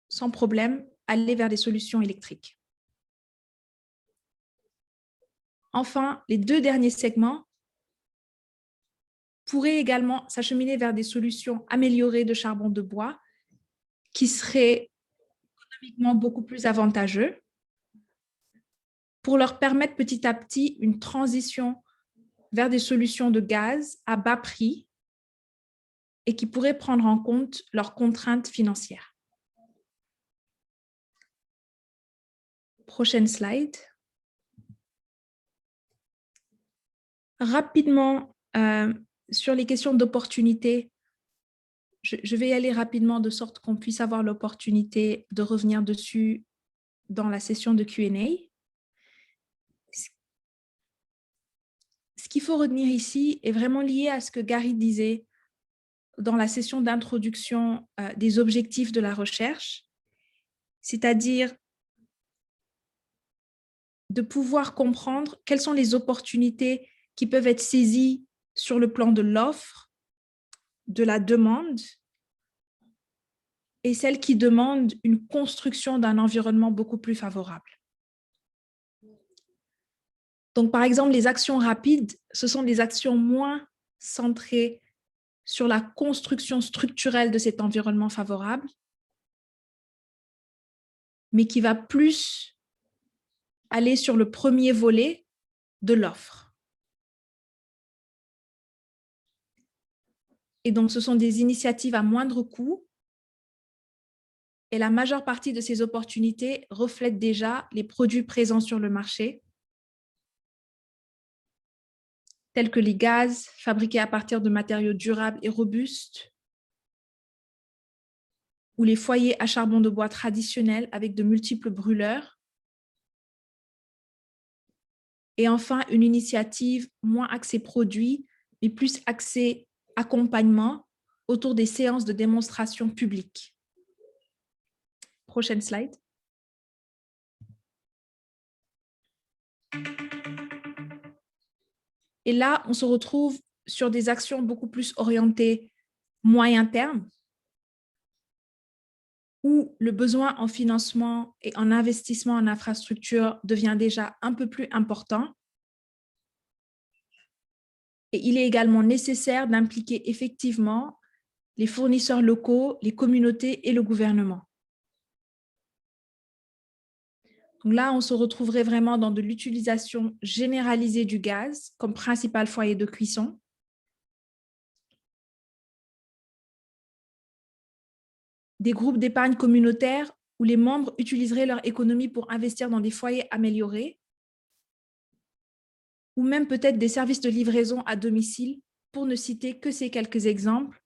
sans problème, aller vers des solutions électriques. Enfin, les deux derniers segments pourraient également s'acheminer vers des solutions améliorées de charbon de bois qui seraient économiquement beaucoup plus avantageux pour leur permettre petit à petit une transition vers des solutions de gaz à bas prix et qui pourraient prendre en compte leurs contraintes financières. Prochaine slide. Rapidement, sur les questions d'opportunité, je vais y aller rapidement de sorte qu'on puisse avoir l'opportunité de revenir dessus dans la session de Q&A. Ce qu'il faut retenir ici est vraiment lié à ce que Gary disait dans la session d'introduction des objectifs de la recherche, c'est-à-dire de pouvoir comprendre quelles sont les opportunités qui peuvent être saisies sur le plan de l'offre, de la demande, et celles qui demandent une construction d'un environnement beaucoup plus favorable. Donc, par exemple, les actions rapides, ce sont des actions moins centrées sur la construction structurelle de cet environnement favorable, mais qui va plus aller sur le premier volet de l'offre. Et donc, ce sont des initiatives à moindre coût et la majeure partie de ces opportunités reflètent déjà les produits présents sur le marché, tels que les gaz fabriqués à partir de matériaux durables et robustes, ou les foyers à charbon de bois traditionnels avec de multiples brûleurs. Et enfin, une initiative moins axée produit, mais plus axée accompagnement autour des séances de démonstration publique. Prochaine slide. Et là, on se retrouve sur des actions beaucoup plus orientées moyen terme, où le besoin en financement et en investissement en infrastructure devient déjà un peu plus important. Et il est également nécessaire d'impliquer effectivement les fournisseurs locaux, les communautés et le gouvernement. Donc là, on se retrouverait vraiment dans de l'utilisation généralisée du gaz comme principal foyer de cuisson. Des groupes d'épargne communautaire où les membres utiliseraient leur économie pour investir dans des foyers améliorés, ou même peut-être des services de livraison à domicile, pour ne citer que ces quelques exemples,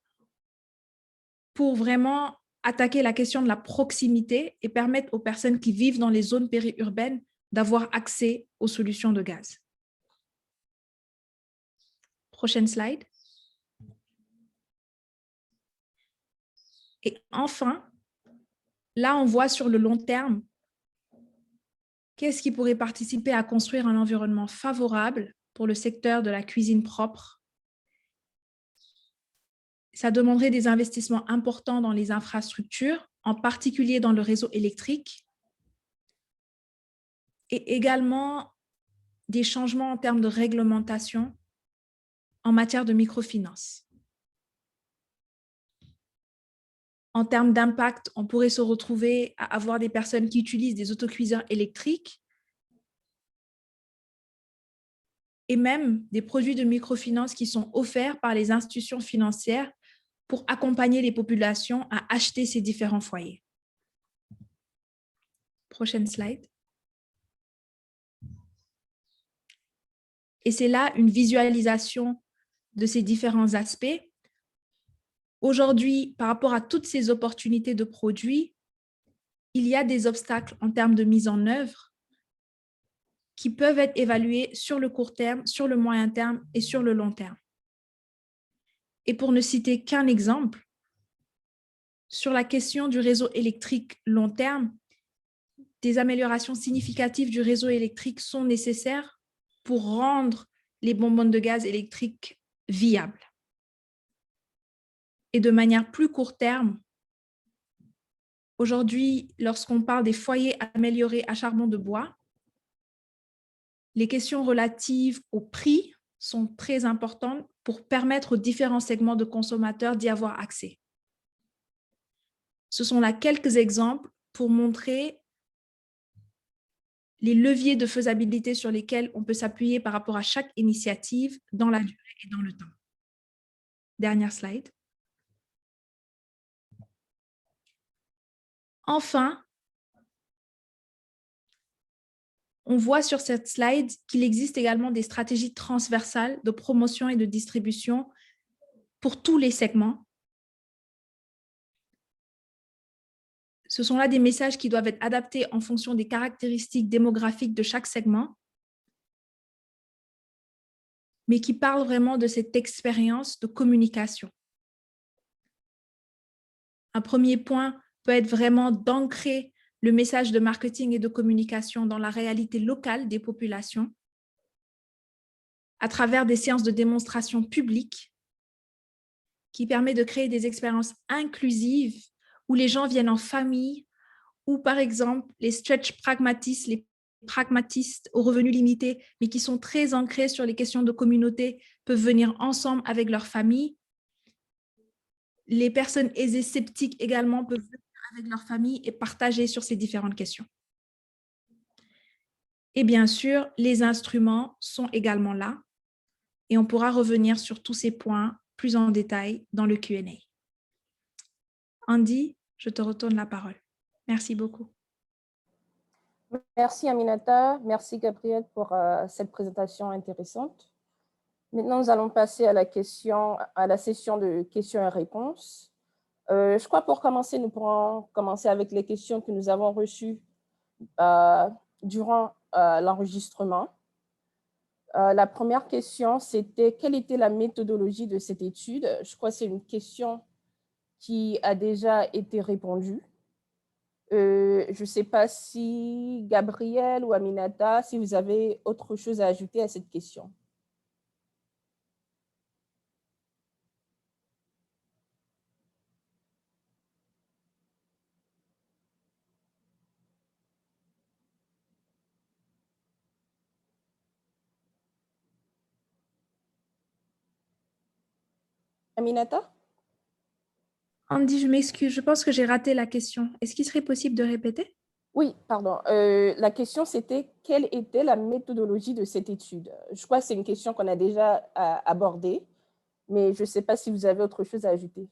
pour vraiment attaquer la question de la proximité et permettre aux personnes qui vivent dans les zones périurbaines d'avoir accès aux solutions de gaz. Prochaine slide. Et enfin, là, on voit sur le long terme, qu'est-ce qui pourrait participer à construire un environnement favorable pour le secteur de la cuisine propre? Ça demanderait des investissements importants dans les infrastructures, en particulier dans le réseau électrique, et également des changements en termes de réglementation en matière de microfinance. En termes d'impact, on pourrait se retrouver à avoir des personnes qui utilisent des autocuiseurs électriques et même des produits de microfinance qui sont offerts par les institutions financières pour accompagner les populations à acheter ces différents foyers. Prochaine slide. Et c'est là une visualisation de ces différents aspects. Aujourd'hui, par rapport à toutes ces opportunités de produits, il y a des obstacles en termes de mise en œuvre qui peuvent être évalués sur le court terme, sur le moyen terme et sur le long terme. Et pour ne citer qu'un exemple, sur la question du réseau électrique long terme, des améliorations significatives du réseau électrique sont nécessaires pour rendre les bonbonnes de gaz électriques viables. Et de manière plus court terme, aujourd'hui, lorsqu'on parle des foyers améliorés à charbon de bois, les questions relatives au prix sont très importantes pour permettre aux différents segments de consommateurs d'y avoir accès. Ce sont là quelques exemples pour montrer les leviers de faisabilité sur lesquels on peut s'appuyer par rapport à chaque initiative dans la durée et dans le temps. Dernière slide. Enfin, on voit sur cette slide qu'il existe également des stratégies transversales de promotion et de distribution pour tous les segments. Ce sont là des messages qui doivent être adaptés en fonction des caractéristiques démographiques de chaque segment, mais qui parlent vraiment de cette expérience de communication. Un premier point peut être vraiment d'ancrer le message de marketing et de communication dans la réalité locale des populations à travers des séances de démonstration publiques qui permettent de créer des expériences inclusives où les gens viennent en famille, ou par exemple les stretch pragmatistes, les pragmatistes aux revenus limités, mais qui sont très ancrés sur les questions de communauté, peuvent venir ensemble avec leur famille. Les personnes aisées sceptiques également peuvent venir avec leur famille et partager sur ces différentes questions. Et bien sûr, les instruments sont également là et on pourra revenir sur tous ces points plus en détail dans le Q&A. Andy, je te retourne la parole. Merci beaucoup. Merci Aminata, merci Gabrielle pour cette présentation intéressante. Maintenant, nous allons passer à la session de questions et réponses. Je crois pour commencer, nous pourrons commencer avec les questions que nous avons reçues durant l'enregistrement. La première question, c'était quelle était la méthodologie de cette étude? Je crois que c'est une question qui a déjà été répondue. Je ne sais pas si Gabriel ou Aminata, si vous avez autre chose à ajouter à cette question. Aminata? Andy, je m'excuse, je pense que j'ai raté la question. Est-ce qu'il serait possible de répéter? Oui, pardon. La question, c'était quelle était la méthodologie de cette étude? Je crois que c'est une question qu'on a déjà abordée, mais je ne sais pas si vous avez autre chose à ajouter.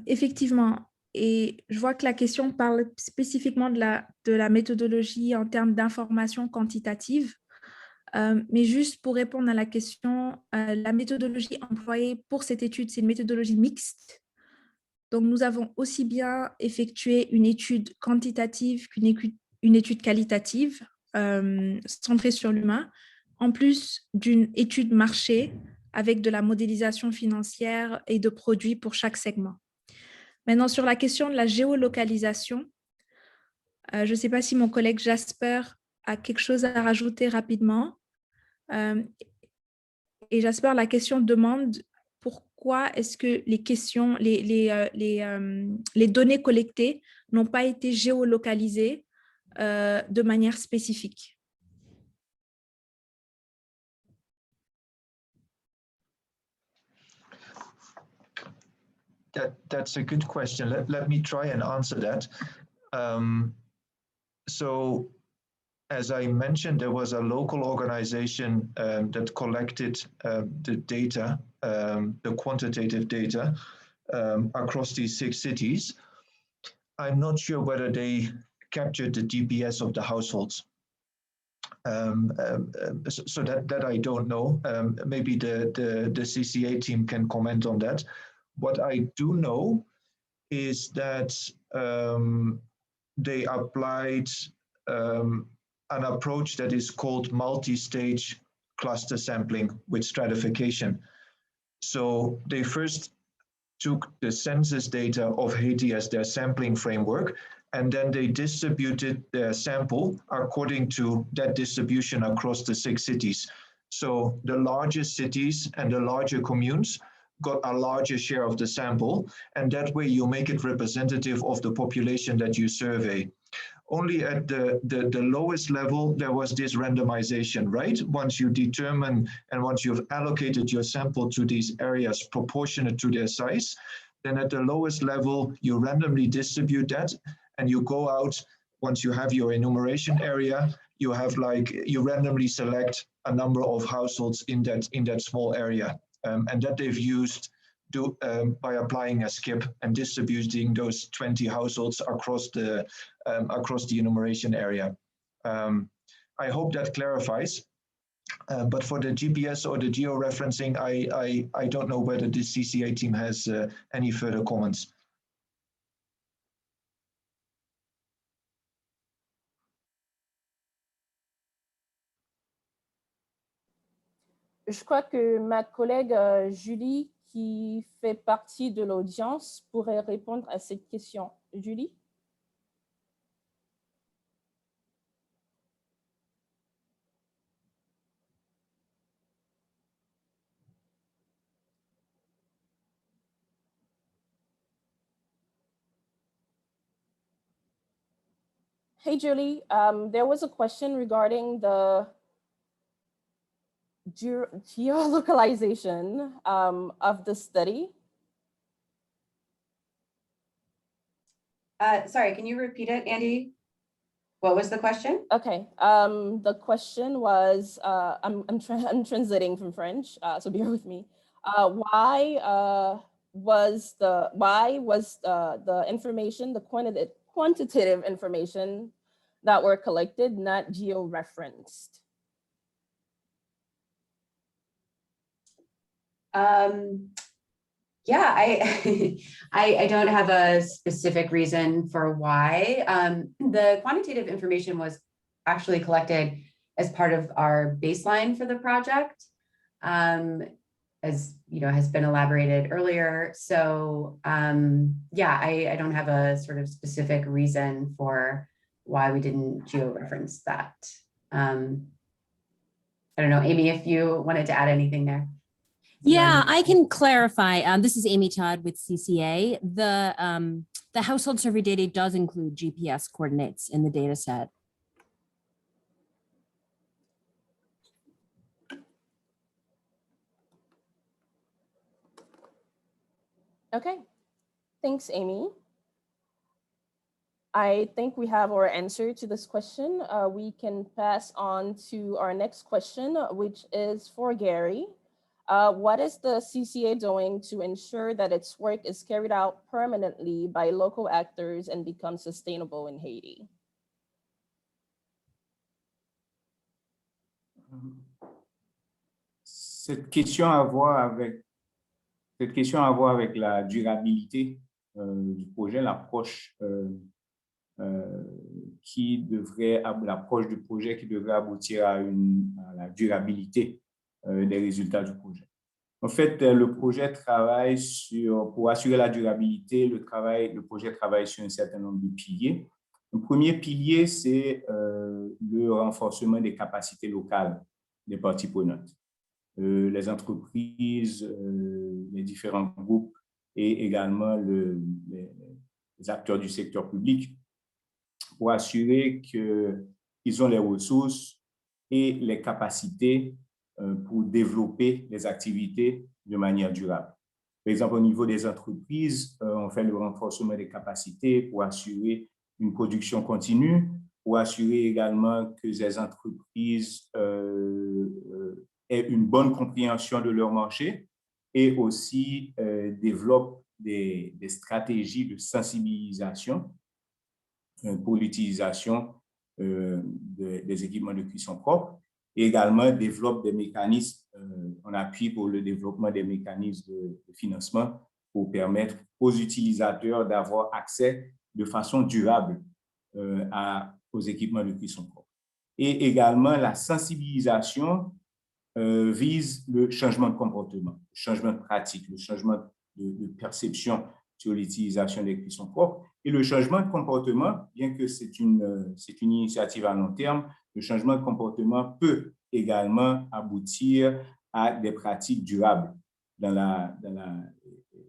Effectivement, et je vois que la question parle spécifiquement de la méthodologie en termes d'information quantitative. Mais juste pour répondre à la question, la méthodologie employée pour cette étude, c'est une méthodologie mixte. Donc, nous avons aussi bien effectué une étude quantitative qu'une étude qualitative centrée sur l'humain, en plus d'une étude marché avec de la modélisation financière et de produits pour chaque segment. Maintenant, sur la question de la géolocalisation, je ne sais pas si mon collègue Jasper a quelque chose à rajouter rapidement. Et Jasper, la question demande pourquoi est-ce que les questions, les données collectées n'ont pas été géolocalisées de manière spécifique. That's a good question. Let me try and answer that. So, as I mentioned, there was a local organization that collected the data, the quantitative data across these 6 cities. I'm not sure whether they captured the GPS of the households. So that I don't know. Maybe the CCA team can comment on that. What I do know is that they applied an approach that is called multi-stage cluster sampling with stratification. So they first took the census data of Haiti as their sampling framework, and then they distributed their sample according to that distribution across the 6 cities. So the larger cities and the larger communes got a larger share of the sample, and that way you make it representative of the population that you survey. Only at the lowest level, there was this randomization, right? Once you determine and once you've allocated your sample to these areas proportionate to their size, then at the lowest level, you randomly distribute that and you go out, once you have your enumeration area, you have you randomly select a number of households in that small area. And that they've used by applying a skip and distributing those 20 households across the enumeration area. I hope that clarifies. But for the GPS or the georeferencing, I don't know whether the CCA team has any further comments. Je crois que ma collègue Julie, qui fait partie de l'audience, pourrait répondre à cette question. Julie? Hey, Julie, there was a question regarding the geolocalization of the study. Sorry, can you repeat it, Andy? What was the question? Okay, the question was, I'm translating from French, so bear with me. Why was the information, the quantitative information that were collected not geo-referenced? Yeah, I don't have a specific reason for why. The quantitative information was actually collected as part of our baseline for the project. as you know, has been elaborated earlier. So yeah, I don't have a sort of specific reason for why we didn't georeference that. I don't know, Amy, if you wanted to add anything there. Yeah, I can clarify. This is Amy Todd with CCA. The household survey data does include GPS coordinates in the data set. Okay, thanks, Amy. I think we have our answer to this question. We can pass on to our next question, which is for Gary. What is the CCA doing to ensure that its work is carried out permanently by local actors and becomes sustainable in Haiti? Cette question a à voir avec la durabilité du projet, l'approche l'approche du projet qui devrait aboutir à la durabilité des résultats du projet. En fait, le projet travaille pour assurer la durabilité, le projet travaille sur un certain nombre de piliers. Le premier pilier, c'est le renforcement des capacités locales des parties prenantes. Les entreprises, les différents groupes et également les acteurs du secteur public pour assurer qu'ils ont les ressources et les capacités pour développer les activités de manière durable. Par exemple, au niveau des entreprises, on fait le renforcement des capacités pour assurer une production continue, pour assurer également que les entreprises aient une bonne compréhension de leur marché et aussi développent des stratégies de sensibilisation pour l'utilisation des équipements de cuisson propre et également développent des mécanismes en appui pour le développement des mécanismes de financement pour permettre aux utilisateurs d'avoir accès de façon durable aux équipements de cuisson propre. Et également, la sensibilisation vise le changement de comportement, le changement de pratique, le changement de perception sur l'utilisation des cuissons propres. Et le changement de comportement, bien que c'est une initiative à long terme, le changement de comportement peut également aboutir à des pratiques durables dans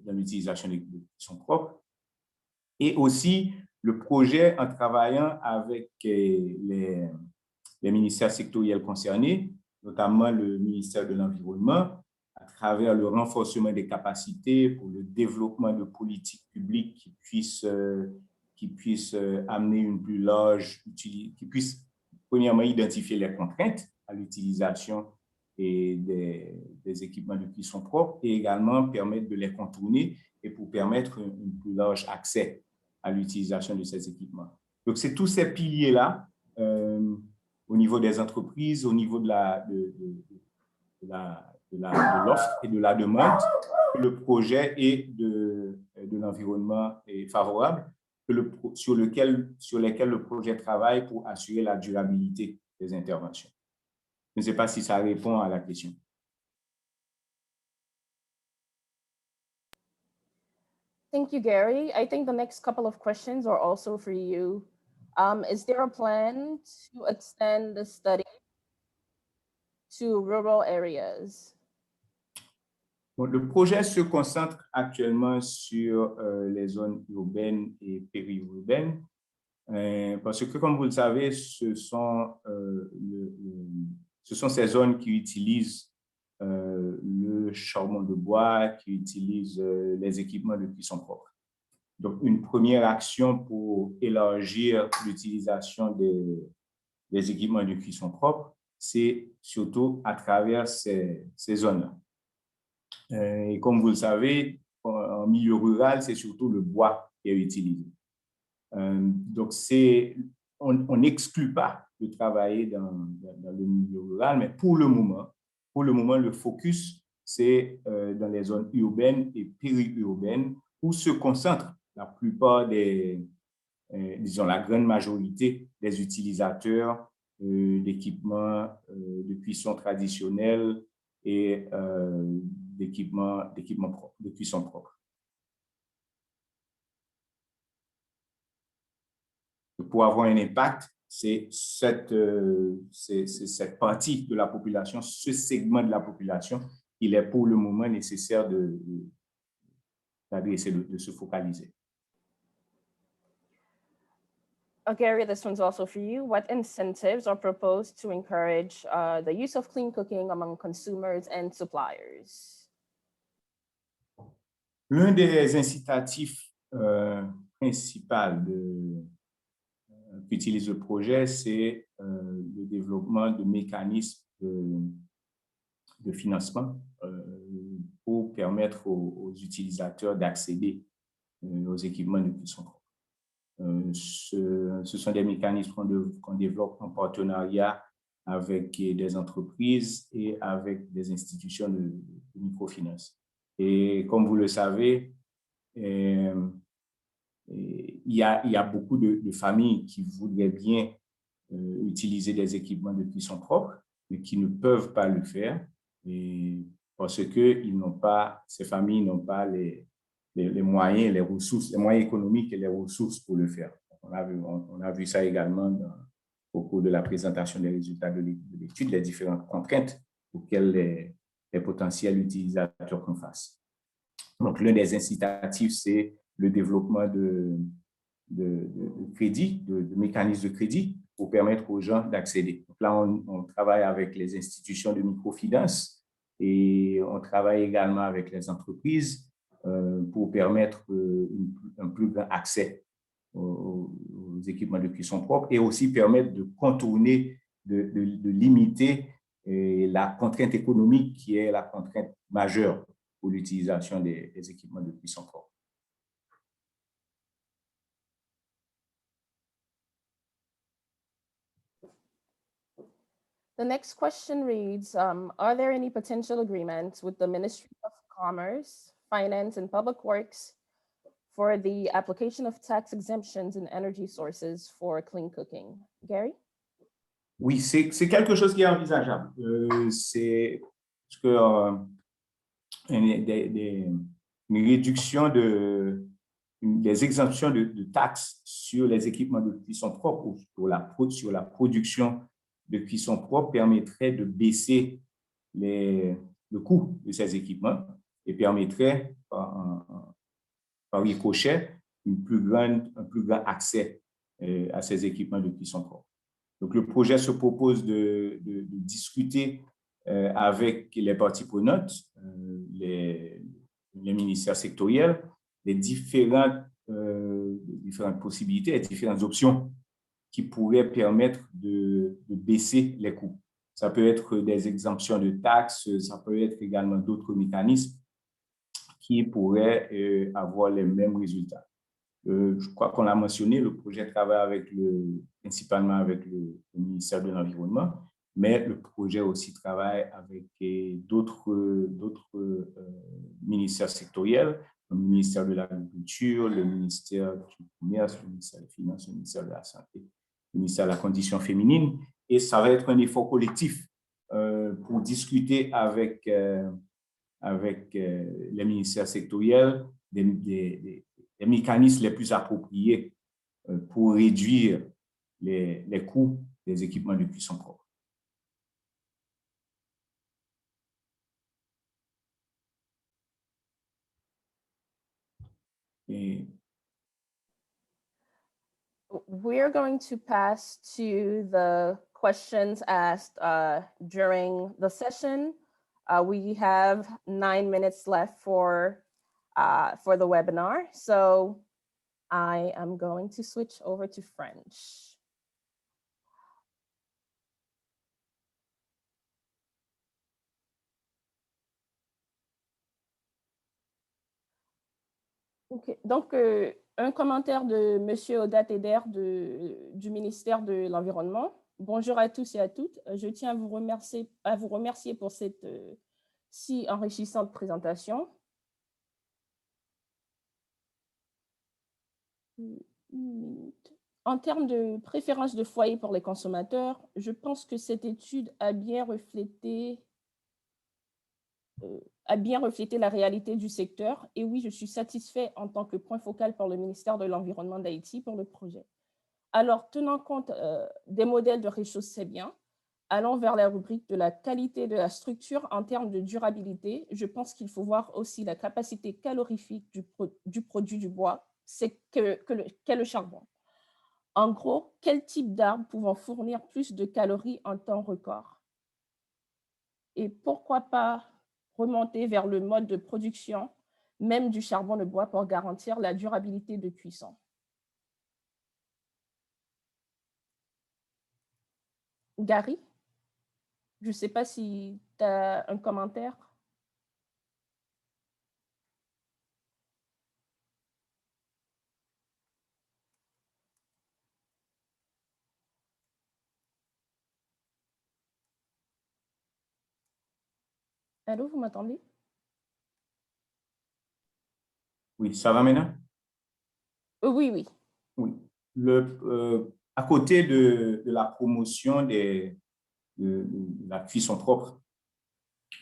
l'utilisation des cuissons propres. Et aussi, le projet, en travaillant avec les ministères sectoriels concernés, notamment le ministère de l'Environnement, à travers le renforcement des capacités pour le développement de politiques publiques qui puissent amener une plus large, qui puissent premièrement identifier les contraintes à l'utilisation des équipements de cuisson propre et également permettre de les contourner et pour permettre un plus large accès à l'utilisation de ces équipements. Donc, c'est tous ces piliers-là au niveau des entreprises, au niveau de l'offre et de la demande, que le projet et de l'environnement est favorable, sur lesquels le projet travaille pour assurer la durabilité des interventions. Je ne sais pas si ça répond à la question. Thank you, Gary. I think the next couple of questions are also for you. Is there a plan to extend the study to rural areas? Bon, le projet se concentre actuellement sur les zones urbaines et périurbaines parce que, comme vous le savez, ce sont ces zones qui utilisent le charbon de bois, qui utilisent les équipements de cuisson propre. Donc, une première action pour élargir l'utilisation des équipements de cuisson propre, c'est surtout à travers ces zones-là. Et comme vous le savez, en milieu rural, c'est surtout le bois qui est utilisé. Donc, on n'exclut pas de travailler dans le milieu rural, mais pour le moment, le focus, c'est dans les zones urbaines et périurbaines où se concentrent la plupart disons la grande majorité des utilisateurs d'équipements de cuisson traditionnels et d'équipements propres, de cuisson propre. Pour avoir un impact, c'est cette partie de la population, ce segment de la population, il est pour le moment nécessaire d'adresser, de se focaliser. Gary, this one's also for you. What incentives are proposed to encourage the use of clean cooking among consumers and suppliers? L'un des incitatifs principaux qu'utilise le projet, c'est le développement de mécanismes de financement pour permettre aux utilisateurs d'accéder aux équipements de cuisson propre. Ce sont des mécanismes qu'on développe en partenariat avec des entreprises et avec des institutions de microfinance. Et comme vous le savez, il y a beaucoup de familles qui voudraient bien utiliser des équipements de cuisson propres, mais qui ne peuvent pas le faire parce que ces familles n'ont pas les moyens, les ressources, les moyens économiques et les ressources pour le faire. On a vu ça également au cours de la présentation des résultats de l'étude, les différentes contraintes auxquelles les potentiels utilisateurs font face. Donc, l'un des incitatifs, c'est le développement de crédit, de mécanismes de crédit pour permettre aux gens d'accéder. Donc là, on travaille avec les institutions de microfinance et on travaille également avec les entreprises pour permettre un plus grand accès aux équipements de cuisson propre et aussi permettre de contourner, de limiter la contrainte économique qui est la contrainte majeure pour l'utilisation des équipements de cuisson propre. The next question reads, are there any potential agreements with the Ministry of Commerce, Finance, and Public Works for the application of tax exemptions and energy sources for clean cooking? Gary? Oui, c'est quelque chose qui est envisageable. C'est que une réduction des exemptions de taxes sur les équipements de cuisson propre ou sur la production de cuisson propre permettrait de baisser le coût de ces équipements et permettrait par ricochet un plus grand accès à ces équipements de cuisson propre. Donc, le projet se propose de discuter avec les parties prenantes, les ministères sectoriels, les différentes possibilités, les différentes options qui pourraient permettre de baisser les coûts. Ça peut être des exemptions de taxes, ça peut être également d'autres mécanismes qui pourraient avoir les mêmes résultats. Je crois qu'on l'a mentionné, le projet travaille principalement avec le ministère de l'Environnement, mais le projet aussi travaille avec d'autres ministères sectoriels, le ministère de l'Agriculture, le ministère du Commerce, le ministère des Finances, le ministère de la Santé, le ministère de la Condition féminine. Et ça va être un effort collectif pour discuter avec les ministères sectoriels des mécanismes les plus appropriés pour réduire les coûts des équipements de cuisson propre. We're going to pass to the questions asked during the session. We have 9 minutes left for the webinar, so I am going to switch over to French. Okay. Donc, un commentaire de M. Odat Eder du ministère de l'Environnement. Bonjour à tous et à toutes. Je tiens à vous remercier pour cette si enrichissante présentation. En termes de préférence de foyer pour les consommateurs, je pense que cette étude a bien reflété a bien reflété la réalité du secteur. Et oui, je suis satisfait en tant que point focal par le ministère de l'Environnement d'Haïti pour le projet. Alors, tenant compte des modèles de réchaud, c'est bien. Allons vers la rubrique de la qualité de la structure en termes de durabilité. Je pense qu'il faut voir aussi la capacité calorifique du produit du bois, qu'est le charbon. En gros, quel type d'arbre pouvant fournir plus de calories en temps record? Et pourquoi pas remonter vers le mode de production, même du charbon de bois, pour garantir la durabilité de cuisson? Gary, je ne sais pas si tu as un commentaire. Allô, vous m'entendez? Oui, ça va maintenant? Oui, oui. Oui. À côté de la promotion de la cuisson propre,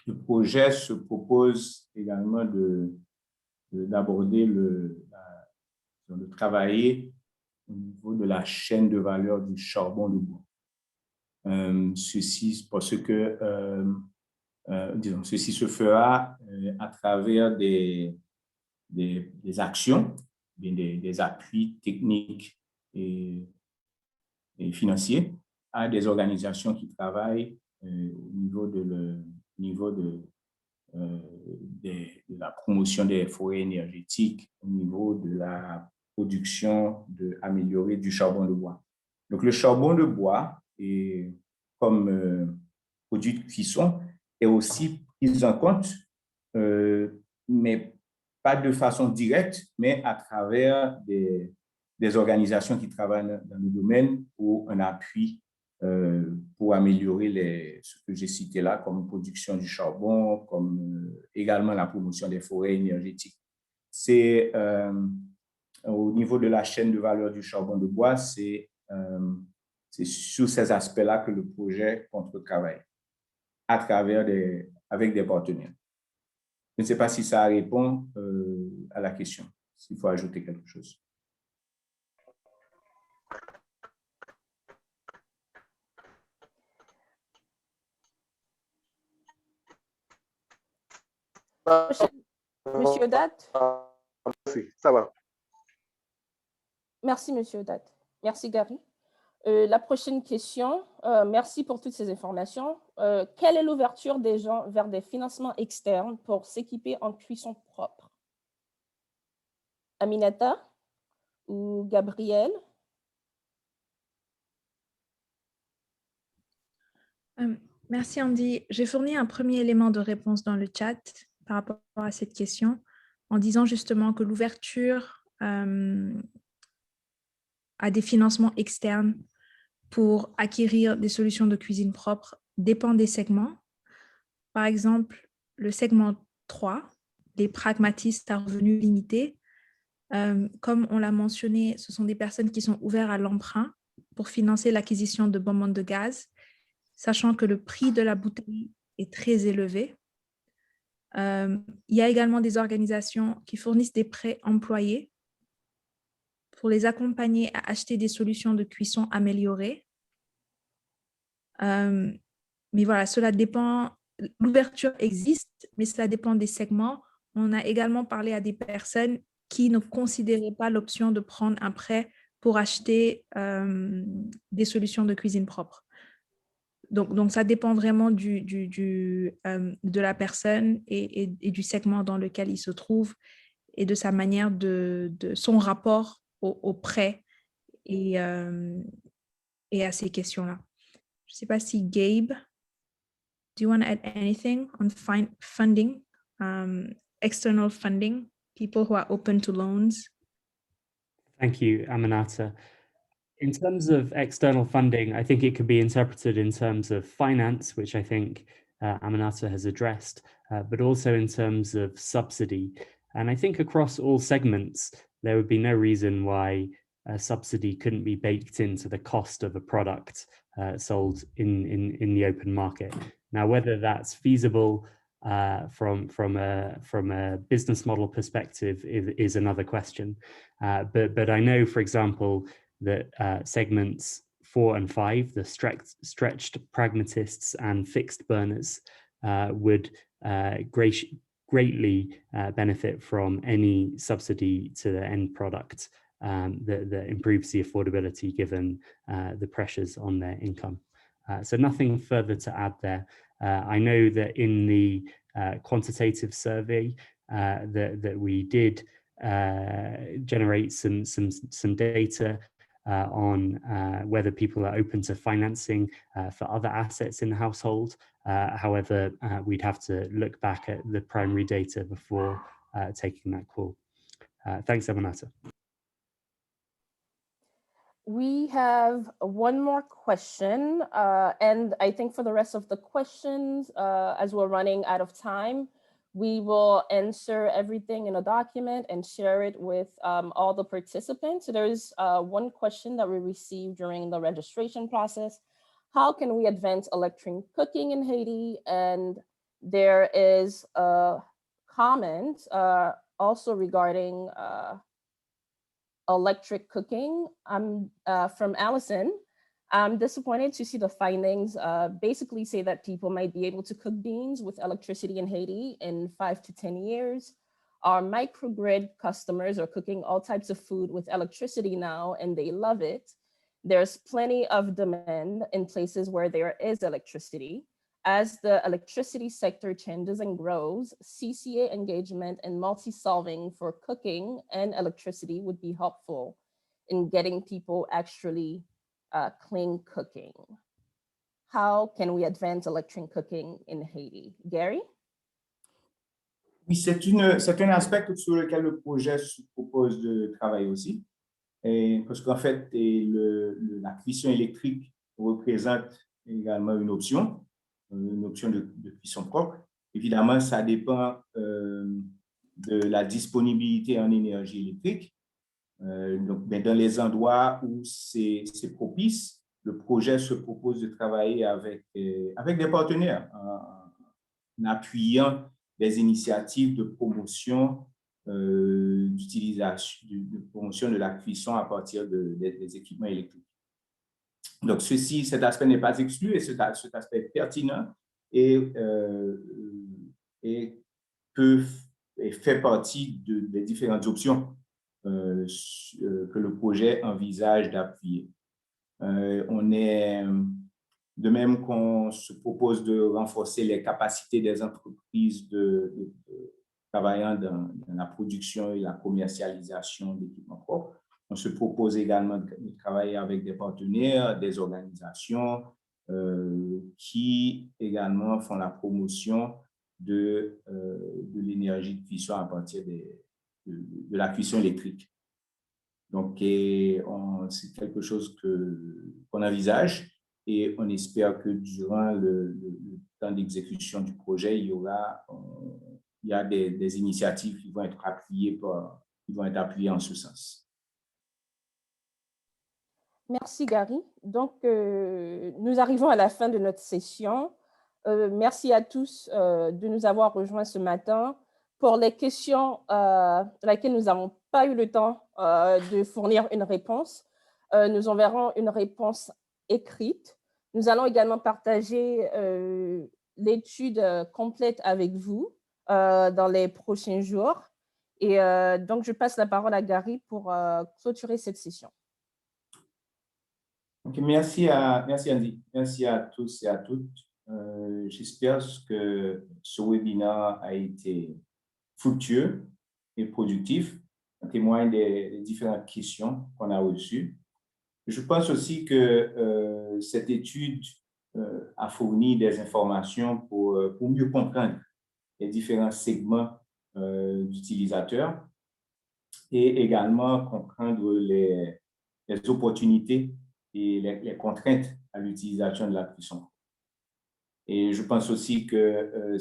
le projet se propose également d'aborder de travailler au niveau de la chaîne de valeur du charbon de bois. Ceci parce que, disons, ceci se fera à travers des actions, des appuis techniques et financiers à des organisations qui travaillent au niveau de la promotion des forêts énergétiques, au niveau de la production améliorée du charbon de bois. Donc, le charbon de bois, comme produit de cuisson, est aussi pris en compte, mais pas de façon directe, mais à travers des organisations qui travaillent dans le domaine pour un appui pour améliorer ce que j'ai cité là, comme production du charbon, comme également la promotion des forêts énergétiques. C'est au niveau de la chaîne de valeur du charbon de bois, c'est sur ces aspects-là que le projet compte travailler à travers avec des partenaires. Je ne sais pas si ça répond à la question, s'il faut ajouter quelque chose. Monsieur Odat? Merci, ça va. Merci, Monsieur Odat. Merci, Gary. La prochaine question, merci pour toutes ces informations. Quelle est l'ouverture des gens vers des financements externes pour s'équiper en cuisson propre? Aminata ou Gabriel? Merci Andy. J'ai fourni un premier élément de réponse dans le chat par rapport à cette question en disant justement que l'ouverture à des financements externes pour acquérir des solutions de cuisine propre dépend des segments. Par exemple, le segment 3, les pragmatistes à revenus limités, comme on l'a mentionné, ce sont des personnes qui sont ouvertes à l'emprunt pour financer l'acquisition de bonbonnes de gaz, sachant que le prix de la bouteille est très élevé. Il y a également des organisations qui fournissent des prêts employés pour les accompagner à acheter des solutions de cuisson améliorées. Mais voilà, cela dépend, l'ouverture existe, mais cela dépend des segments. On a également parlé à des personnes qui ne considéraient pas l'option de prendre un prêt pour acheter des solutions de cuisine propre. Donc ça dépend vraiment de la personne et du segment dans lequel il se trouve et de sa manière de son rapport au prêt et à ces questions-là. Je ne sais pas si Gabe, do you want to add anything on funding, external funding, people who are open to loans? Thank you, Aminata. In terms of external funding, I think it could be interpreted in terms of finance, which I think Aminata has addressed, but also in terms of subsidy. And I think across all segments, there would be no reason why a subsidy couldn't be baked into the cost of a product sold in the open market. Now, whether that's feasible, from a business model perspective is another question. But I know, for example, that segments 4 and 5, the stretched pragmatists and fixed burners, would greatly benefit from any subsidy to the end product that improves the affordability given the pressures on their income. So nothing further to add there. I know that in the quantitative survey that we did generate some data on whether people are open to financing for other assets in the household. However, we'd have to look back at the primary data before taking that call. Thanks, Amanata. We have one more question, and I think for the rest of the questions, as we're running out of time, we will answer everything in a document and share it with all the participants. So there's one question that we received during the registration process. How can we advance electric cooking in Haiti? And there is a comment also regarding electric cooking. From Allison. I'm disappointed to see the findings basically say that people might be able to cook beans with electricity in Haiti in 5 to 10 years. Our microgrid customers are cooking all types of food with electricity now, and they love it. There's plenty of demand in places where there is electricity. As the electricity sector changes and grows, CCA engagement and multi-solving for cooking and electricity would be helpful in getting people actually clean cooking. How can we advance electric cooking in Haiti? Gary? Oui, c'est un aspect sur lequel le projet se propose de travailler aussi. Parce qu'en fait, la cuisson électrique représente également une option de cuisson propre. Évidemment, ça dépend de la disponibilité en énergie électrique. Donc, dans les endroits où c'est propice, le projet se propose de travailler avec des partenaires en appuyant des initiatives de promotion d'utilisation, de promotion de la cuisson à partir des équipements électriques. Donc, cet aspect n'est pas exclu et cet aspect est pertinent et fait partie des différentes options que le projet envisage d'appuyer. De même qu'on se propose de renforcer les capacités des entreprises travaillant dans la production et la commercialisation d'équipements propres. On se propose également de travailler avec des partenaires, des organisations qui également font la promotion de l'énergie de cuisson à partir de la cuisson électrique. Donc, c'est quelque chose qu'on envisage et on espère que durant le temps d'exécution du projet, il y a des initiatives qui vont être appuyées en ce sens. Merci, Gary. Donc, nous arrivons à la fin de notre session. Merci à tous de nous avoir rejoints ce matin. Pour les questions à laquelle nous n'avons pas eu le temps de fournir une réponse, nous enverrons une réponse écrite. Nous allons également partager l'étude complète avec vous dans les prochains jours. Et donc, je passe la parole à Gary pour clôturer cette session. Okay, merci Andy. Merci à tous et à toutes. J'espère que ce webinaire a été fructueux et productif, en témoigne des différentes questions qu'on a reçues. Je pense aussi que cette étude a fourni des informations pour mieux comprendre les différents segments d'utilisateurs et également comprendre les opportunités et les contraintes à l'utilisation de la cuisson. Et je pense aussi que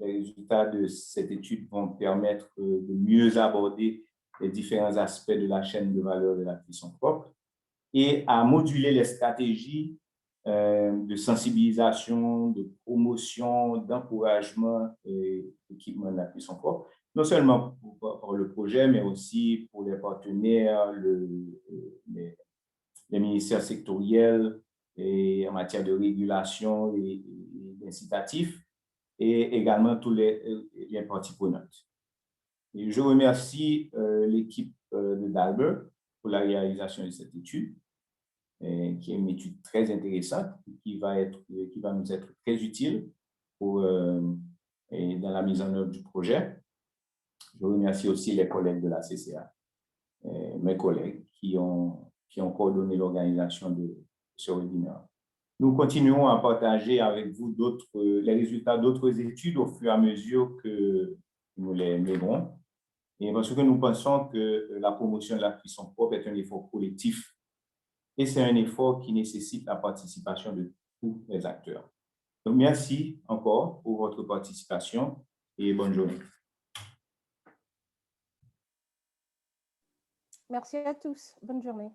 les résultats de cette étude vont permettre de mieux aborder les différents aspects de la chaîne de valeur de la cuisson propre et à moduler les stratégies de sensibilisation, de promotion, d'encouragement et d'équipement de la cuisson propre, non seulement pour le projet, mais aussi pour les partenaires, les ministères sectoriels et en matière de régulation et d'incitatifs, et également tous les parties prenantes. Et je remercie l'équipe de Dalberg pour la réalisation de cette étude, qui est une étude très intéressante, qui va nous être très utile dans la mise en œuvre du projet. Je remercie aussi les collègues de la CCA, mes collègues qui ont coordonné l'organisation de ce webinaire. Nous continuerons à partager avec vous les résultats d'autres études au fur et à mesure que nous les mènerons. Et parce que nous pensons que la promotion de la cuisson propre est un effort collectif et c'est un effort qui nécessite la participation de tous les acteurs. Donc, merci encore pour votre participation et bonne journée. Merci à tous. Bonne journée.